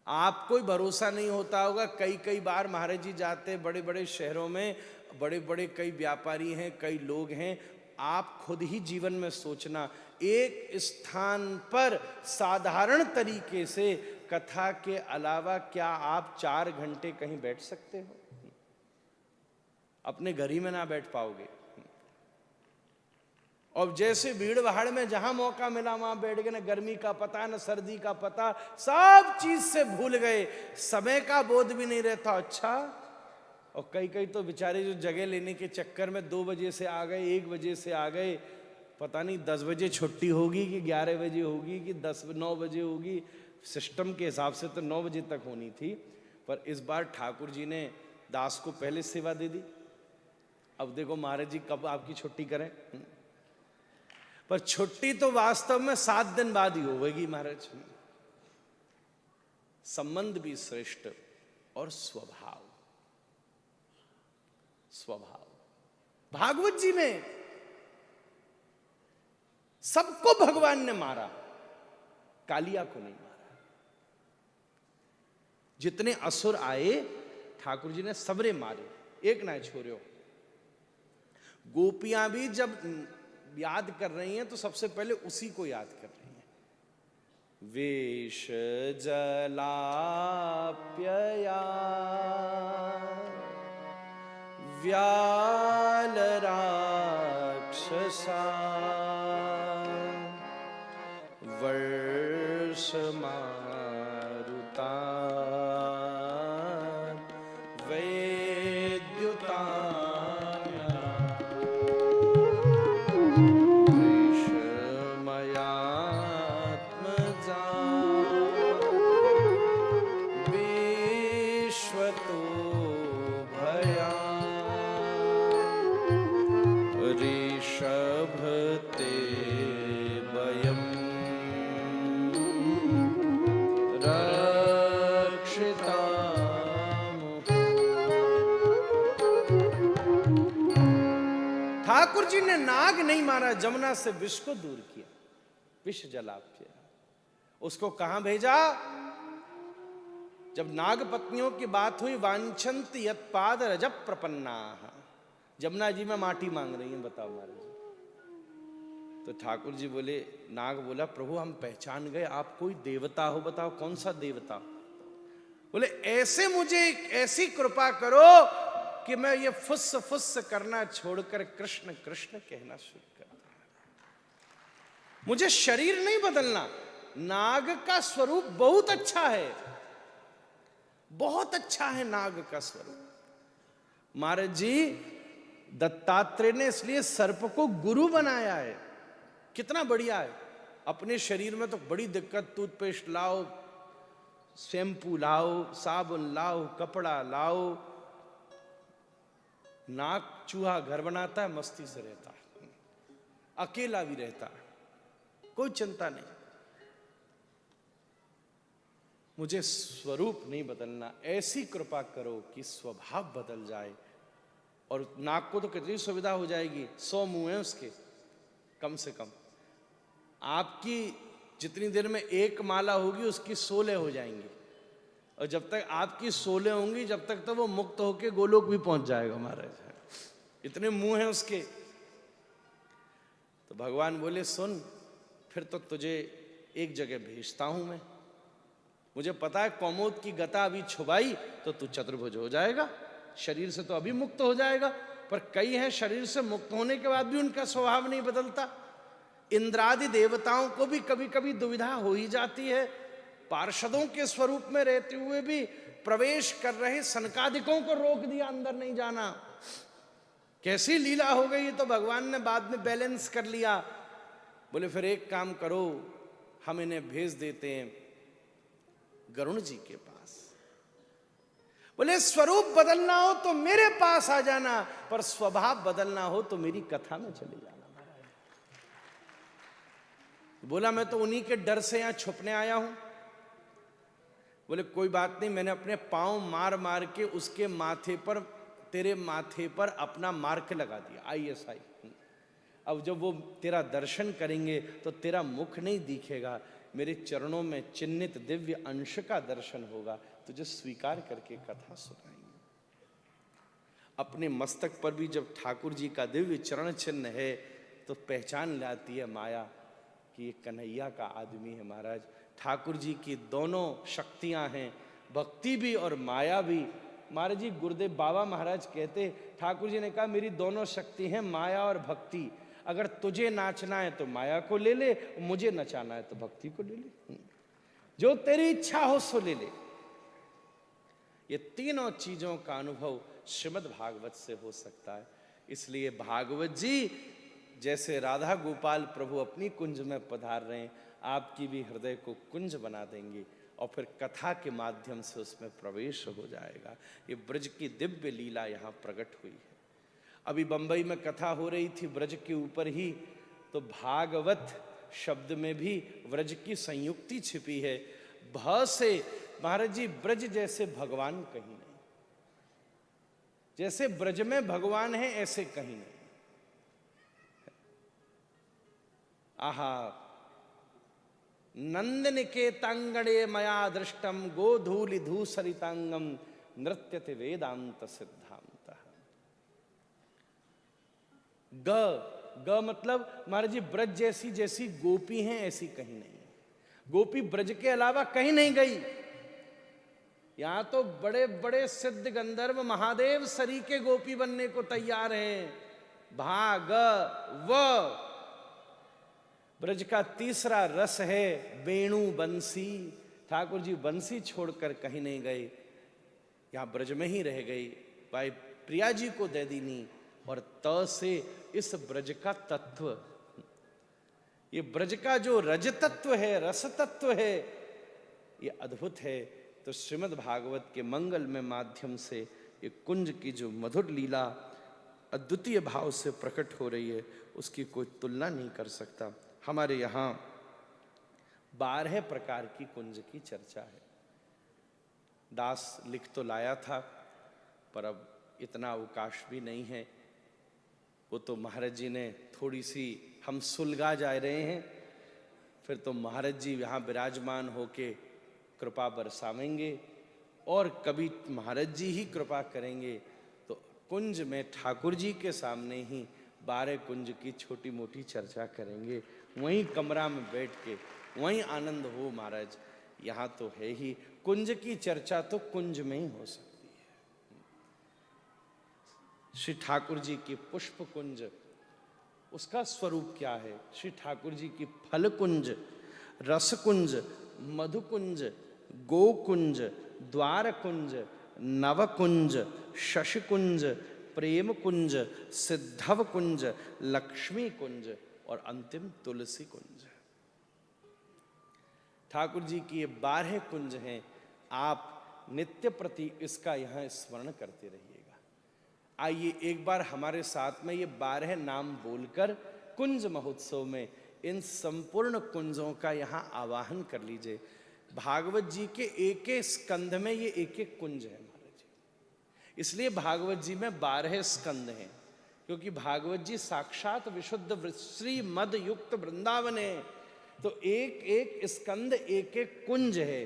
आपको भरोसा नहीं होता होगा, कई कई बार महाराज जी जाते बड़े बड़े शहरों में, बड़े बड़े कई व्यापारी हैं, कई लोग हैं, आप खुद ही जीवन में सोचना, एक स्थान पर साधारण तरीके से कथा के अलावा क्या आप 4 घंटे कहीं बैठ सकते हो? अपने घर ही में ना बैठ पाओगे। और जैसे भीड़ भाड़ में जहां मौका मिला वहां बैठ गए, ना गर्मी का पता ना सर्दी का पता, सब चीज से भूल गए, समय का बोध भी नहीं रहता। अच्छा, और कई कई तो बेचारे जो जगह लेने के चक्कर में 2 बजे से आ गए, 1 बजे से आ गए, पता नहीं 10 बजे छुट्टी होगी कि 11 बजे होगी कि 9 बजे होगी। सिस्टम के हिसाब से तो 9 बजे तक होनी थी, पर इस बार ठाकुर जी ने दास को पहले सेवा दे दी। अब देखो महाराज जी कब आपकी छुट्टी करें, पर छुट्टी तो वास्तव में 7 दिन बाद ही होगी महाराज। संबंध भी श्रेष्ठ और स्वभाव, स्वभाव। भागवत जी में सबको भगवान ने मारा, कालिया को नहीं मारा। जितने असुर आए ठाकुर जी ने सबरे मारे, एक ना छोड़ो। गोपियां भी जब याद कर रही हैं तो सबसे पहले उसी को याद कर रही हैं। वेश जलाप्यया व्याल राक्षसा वर्ष मारुता ठाकुर जी ने नाग नहीं मारा, जमुना से विष को दूर किया, विष जलाप्य। उसको कहां भेजा? जब नाग पत्नियों की बात हुई, वांछन्त यत्पाद रजप प्रपन्ना, जमुना जी में माटी मांग रही हैं, बताओ महाराज। तो ठाकुर जी बोले, नाग बोला, प्रभु हम पहचान गए आप कोई देवता हो, बताओ कौन सा देवता? बोले ऐसे मुझे ऐसी कृपा करो कि मैं ये फुस फुस करना छोड़कर कृष्ण कृष्ण कहना शुरू कर दूं। मुझे शरीर नहीं बदलना। नाग का स्वरूप बहुत अच्छा है, बहुत अच्छा है नाग का स्वरूप। महाराज जी दत्तात्रेय ने इसलिए सर्प को गुरु बनाया है, कितना बढ़िया है। अपने शरीर में तो बड़ी दिक्कत, टूथपेस्ट लाओ, शैम्पू लाओ, साबुन लाओ, कपड़ा लाओ। नाग चूहा घर बनाता है, मस्ती से रहता है, अकेला भी रहता है, कोई चिंता नहीं। मुझे स्वरूप नहीं बदलना, ऐसी कृपा करो कि स्वभाव बदल जाए। और नाग को तो कितनी सुविधा हो जाएगी, 100 मुंह है उसके कम से कम। आपकी जितनी देर में एक माला होगी उसकी 16 हो जाएंगी, और जब तक आपकी 16 होंगी जब तक तो वो मुक्त होके गोलोक भी पहुंच जाएगा महाराज। इतने मुंह हैं उसके। तो भगवान बोले, सुन फिर तो तुझे एक जगह भेजता हूं मैं। मुझे पता है कौमोद की गता अभी छुपाई तो तू चतुर्भुज हो जाएगा, शरीर से तो अभी मुक्त हो जाएगा। पर कई हैं शरीर से मुक्त होने के बाद भी उनका स्वभाव नहीं बदलता। इंद्रादि देवताओं को भी कभी कभी दुविधा हो ही जाती है। पार्षदों के स्वरूप में रहते हुए भी प्रवेश कर रहे सनकादिकों को रोक दिया, अंदर नहीं जाना। कैसी लीला हो गई, तो भगवान ने बाद में बैलेंस कर लिया। बोले फिर एक काम करो, हम इन्हें भेज देते हैं गरुण जी के पास। बोले स्वरूप बदलना हो तो मेरे पास आ जाना, पर स्वभाव बदलना हो तो मेरी कथा में चले जाना। बोला मैं तो उन्हीं के डर से यहां छुपने आया हूं। बोले कोई बात नहीं, मैंने अपने पांव मार मार के उसके माथे पर, तेरे माथे पर अपना मार्क लगा दिया, ISI। अब जब वो तेरा दर्शन करेंगे तो तेरा मुख नहीं दिखेगा, मेरे चरणों में चिन्हित दिव्य अंश का दर्शन होगा, तुझे स्वीकार करके कथा सुनाएंगे। अपने मस्तक पर भी जब ठाकुर जी का दिव्य चरण चिन्ह है तो पहचान लाती है माया कि ये कन्हैया का आदमी है महाराज। ठाकुर जी की दोनों शक्तियां हैं, भक्ति भी और माया भी। महाराज जी गुरुदेव बाबा महाराज कहते, ठाकुर जी ने कहा मेरी दोनों शक्ति हैं, माया और भक्ति। अगर तुझे नाचना है तो माया को ले ले, मुझे नचाना है तो भक्ति को ले ले, जो तेरी इच्छा हो सो ले ले। ये तीनों चीजों का अनुभव श्रीमद् भागवत से हो सकता है। इसलिए भागवत जी जैसे राधा गोपाल प्रभु अपनी कुंज में पधार रहे हैं, आपकी भी हृदय को कुंज बना देंगे और फिर कथा के माध्यम से उसमें प्रवेश हो जाएगा। ये ब्रज की दिव्य लीला यहाँ प्रकट हुई है। अभी बंबई में कथा हो रही थी ब्रज के ऊपर ही, तो भागवत शब्द में भी ब्रज की संयुक्ति छिपी है। भ से महाराज जी ब्रज जैसे भगवान कहीं नहीं, जैसे ब्रज में भगवान है ऐसे कहीं नहीं। आहा, नंद निकेतांगणे मया दृष्टम गोधूलि धूसरितांगम नृत्यते वेदांत सिद्धांत। ग मतलब महाराज जी ब्रज जैसी गोपी हैं ऐसी कहीं नहीं है। गोपी ब्रज के अलावा कहीं नहीं गई। यहां तो बड़े बड़े सिद्ध गंधर्व महादेव सरी के गोपी बनने को तैयार हैं। भाग व ब्रज का तीसरा रस है वेणु बंसी। ठाकुर जी बंसी छोड़कर कहीं नहीं गए, यहां ब्रज में ही रह गई। भाई प्रिया जी को दे दीनी और त से इस ब्रज का तत्व, ये ब्रज का जो रज तत्व है, रस तत्व है, ये अद्भुत है। तो श्रीमद् भागवत के मंगल में माध्यम से ये कुंज की जो मधुर लीला अद्वितीय भाव से प्रकट हो रही है, उसकी कोई तुलना नहीं कर सकता। हमारे यहाँ 12 प्रकार की कुंज की चर्चा है। दास लिख तो लाया था, पर अब इतना अवकाश भी नहीं है। वो तो महाराज जी ने थोड़ी सी, हम सुलगा जा रहे हैं, फिर तो महाराज जी यहाँ विराजमान होके कृपा बरसावेंगे और कभी महाराज जी ही कृपा करेंगे तो कुंज में ठाकुर जी के सामने ही 12 कुंज की छोटी मोटी चर्चा करेंगे। वहीं कमरा में बैठ के वहीं आनंद हो महाराज। यहाँ तो है ही कुंज की चर्चा, तो कुंज में ही हो सकती है। श्री ठाकुर जी की पुष्प कुंज, उसका स्वरूप क्या है? श्री ठाकुर जी की फल कुंज, रस कुंज, मधु कुंज, गोकुंज, द्वार कुंज, नव कुंज, शशि कुंज, प्रेम कुंज, सिद्धव कुंज, लक्ष्मी कुंज और अंतिम तुलसी कुंज। ठाकुर जी की ये 12 कुंज हैं। आप नित्य प्रति इसका यहाँ स्मरण करते रहिएगा। आइए एक बार हमारे साथ में ये 12 नाम बोलकर कुंज महोत्सव में इन संपूर्ण कुंजों का यहाँ आवाहन कर लीजिए। भागवत जी के एक एक स्कंध में ये एक एक कुंज है महाराज जी। इसलिए भागवत जी में 12 स्कंध हैं, क्योंकि भागवत जी साक्षात विशुद्ध श्री मद युक्त वृंदावन है। तो एक एक स्कंद एक एक कुंज है।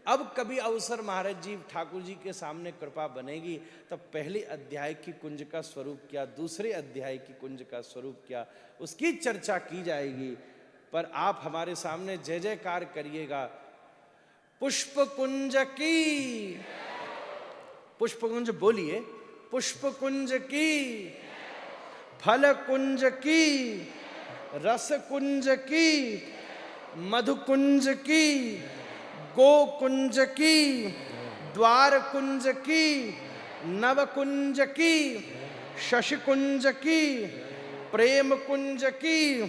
अब कभी अवसर महाराज जी ठाकुर जी के सामने कृपा बनेगी, तब पहले अध्याय की कुंज का स्वरूप क्या, दूसरे अध्याय की कुंज का स्वरूप क्या, उसकी चर्चा की जाएगी। पर आप हमारे सामने जय जयकार करिएगा। पुष्प कुंज की, पुष्प कुंज बोलिए, पुष्प कुंज की, फल कुंज की, रस कुंज की, मधु कुंज की, गो कुंज की, द्वार कुंज की, नव कुंज की, शशि कुंज की, प्रेम कुंज की,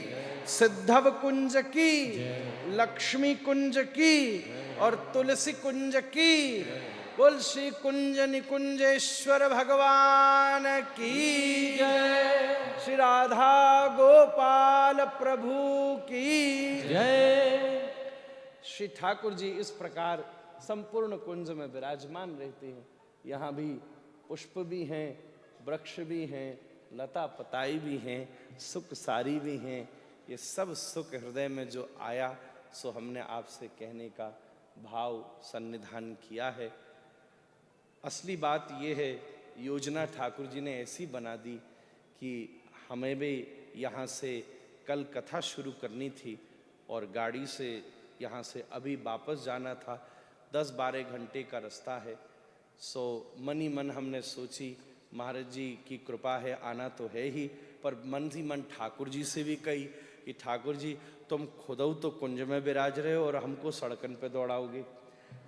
सिद्धव कुंज की, लक्ष्मी कुंज की और तुलसी कुंज की। बोल श्री कुंज निकुंजेश्वर भगवान की जय। श्री राधा गोपाल प्रभु की जय। श्री ठाकुर जी इस प्रकार संपूर्ण कुंज में विराजमान रहते हैं। यहाँ भी पुष्प भी हैं, वृक्ष भी हैं, लता पताई भी हैं, सुख सारी भी हैं। ये सब सुख हृदय में जो आया सो हमने आपसे कहने का भाव सन्निधान किया है। असली बात ये है, योजना ठाकुर जी ने ऐसी बना दी कि हमें भी यहाँ से कल कथा शुरू करनी थी और गाड़ी से यहाँ से अभी वापस जाना था। 10-12 घंटे का रास्ता है। सो मन ही मन हमने सोची महाराज जी की कृपा है, आना तो है ही, पर मन ही मन ठाकुर जी से भी कही कि ठाकुर जी तुम खुद तो कुंज में विराज रहे हो और हमको सड़कन पे दौड़ाओगे।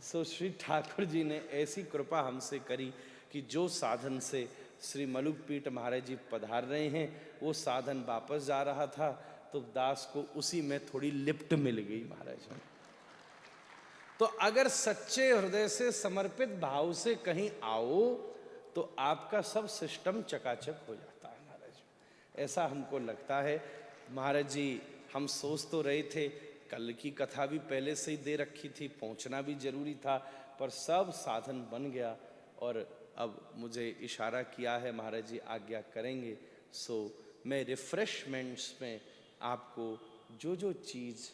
सो श्री ठाकुर जी ने ऐसी कृपा हमसे करी कि जो साधन से श्री मलुकपीठ महाराज जी पधार रहे हैं, वो साधन वापस जा रहा था तो दास को उसी में थोड़ी लिफ्ट मिल गई महाराज। तो अगर सच्चे हृदय से समर्पित भाव से कहीं आओ तो आपका सब सिस्टम चकाचक हो जाता है महाराज। ऐसा हमको लगता है। महाराज जी हम सोच तो रहे थे, कल की कथा भी पहले से ही दे रखी थी, पहुंचना भी जरूरी था, पर सब साधन बन गया और अब मुझे इशारा किया है महाराज जी आज्ञा करेंगे। सो मैं रिफ्रेशमेंट्स में आपको जो जो चीज़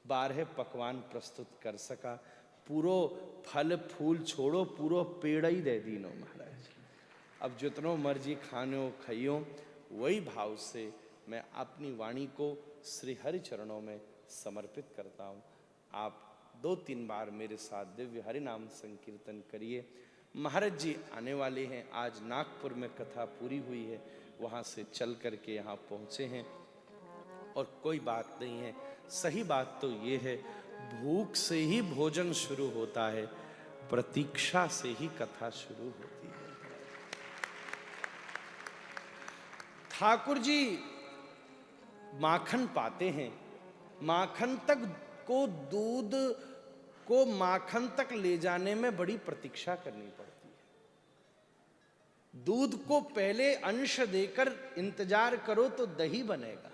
12 पकवान प्रस्तुत कर सका। पूरो फल फूल छोड़ो, पूरो पेड़ ही दे दीनो महाराज। अब जितनो मर्जी खानो खाइयो, वही भाव से मैं अपनी वाणी को श्री हरि चरणों में समर्पित करता हूँ। आप 2-3 बार मेरे साथ दिव्य हरि नाम संकीर्तन करिए। महाराज जी आने वाले हैं। आज नागपुर में कथा पूरी हुई है, वहाँ से चल करके यहाँ पहुँचे हैं। और कोई बात नहीं है, सही बात तो ये है, भूख से ही भोजन शुरू होता है, प्रतीक्षा से ही कथा शुरू होती है। ठाकुर जी माखन पाते हैं, माखन तक को दूध को माखन तक ले जाने में बड़ी प्रतीक्षा करनी पड़ती है। दूध को पहले अंश देकर इंतजार करो तो दही बनेगा,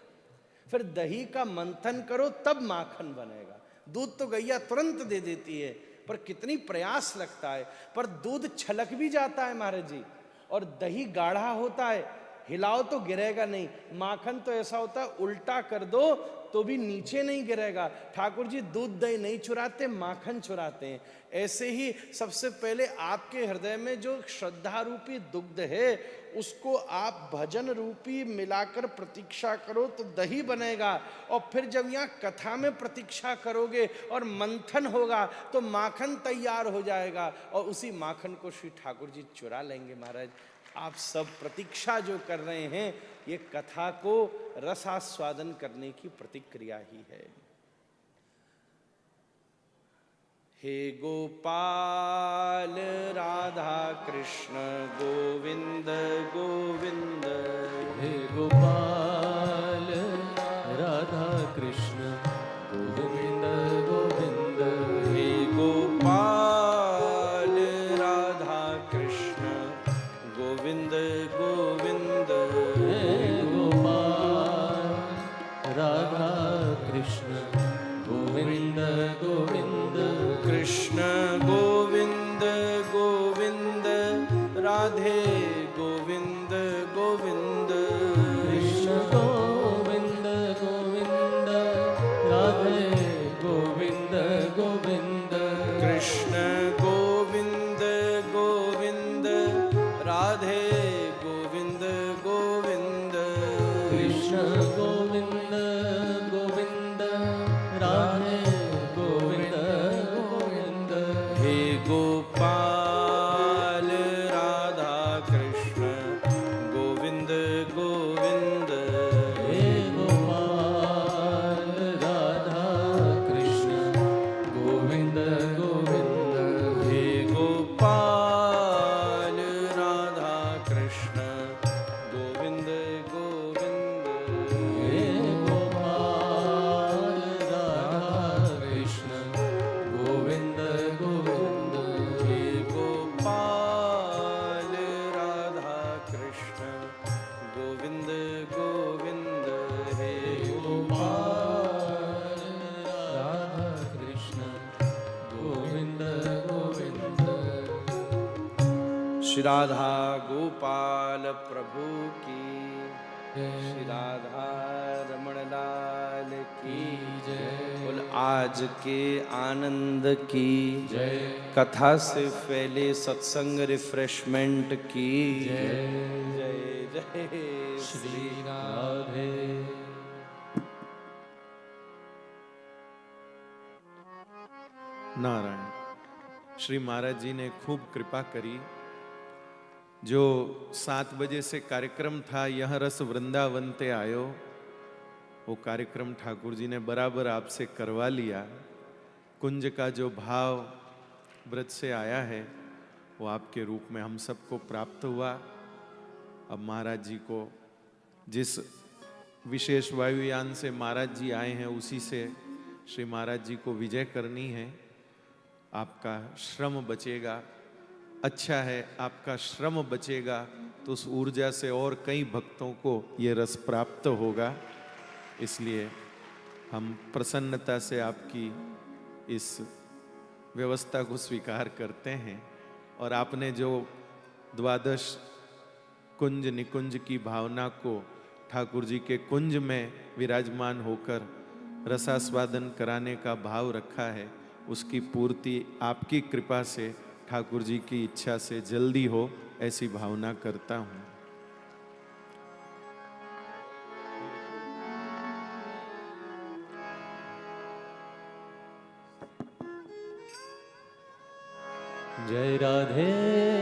फिर दही का मंथन करो तब माखन बनेगा। दूध तो गैया तुरंत दे देती है, पर कितनी प्रयास लगता है। पर दूध छलक भी जाता है महाराज जी, और दही गाढ़ा होता है, हिलाओ तो गिरेगा नहीं। माखन तो ऐसा होता है, उल्टा कर दो तो भी नीचे नहीं गिरेगा। ठाकुर जी दूध दही नहीं चुराते, माखन चुराते हैं। ऐसे ही सबसे पहले आपके हृदय में जो श्रद्धा रूपी दुग्ध है, उसको आप भजन रूपी मिलाकर प्रतीक्षा करो तो दही बनेगा। और फिर जब यहाँ कथा में प्रतीक्षा करोगे और मंथन होगा तो माखन तैयार हो जाएगा, और उसी माखन को श्री ठाकुर जी चुरा लेंगे। महाराज आप सब प्रतीक्षा जो कर रहे हैं, ये कथा को रसास्वादन करने की प्रतिक्रिया ही है। हे गोपाल राधा कृष्ण गोविंद गोविंद, हे गोपाल राधा कृष्ण गोविंद गोविंद, हे गोपाल राधा कृष्ण गोविंद गोविंद, हे गोपाल राधा कृष्ण गोविंद गोविंद, कृष्ण गोविंद गोविंद, राधे गोविंद गोविंद, कृष्ण गोविंद गोविंद, राधे गोविंद गोविंद, कृष्ण गोविंद गोविंद, राधे गोविंद गोविंद, कृष्ण गोविंद गोविंद, राधे गोविंद गोविंद, हे गोपाल राधा कृष्ण गोविंद गोविंद, हे गोपाल राधा कृष्ण गोविंद गोविंद, हे गोपाल राधा कृष्ण गोविंद गोविंद, हे गोपाल राधा कृष्ण गोविंद गोविंद, हे गोपाल राधा कृष्ण गोविंद गोविंद, हे गोपाल राधा कृष्ण गोविंद गोविंद। श्री राधा गोपाल प्रभु की, श्री राधा रमण लाल की जय, बोल। आज के आनंद की जय कथा से फैले सत्संग रिफ्रेशमेंट की जय, जय जय श्री राधे। नारायण। श्री महाराज जी ने खूब कृपा करी। जो 7 बजे से कार्यक्रम था, यह रस वृंदावन ते आयो, वो कार्यक्रम ठाकुर जी ने बराबर आपसे करवा लिया। कुंज का जो भाव व्रत से आया है, वो आपके रूप में हम सबको प्राप्त हुआ। अब महाराज जी को जिस विशेष वायुयान से महाराज जी आए हैं, उसी से श्री महाराज जी को विजय करनी है। आपका श्रम बचेगा, अच्छा है, आपका श्रम बचेगा तो उस ऊर्जा से और कई भक्तों को ये रस प्राप्त होगा। इसलिए हम प्रसन्नता से आपकी इस व्यवस्था को स्वीकार करते हैं। और आपने जो द्वादश कुंज निकुंज की भावना को ठाकुर जी के कुंज में विराजमान होकर रसास्वादन कराने का भाव रखा है, उसकी पूर्ति आपकी कृपा से, ठाकुर जी की इच्छा से जल्दी हो, ऐसी भावना करता हूँ। जय राधे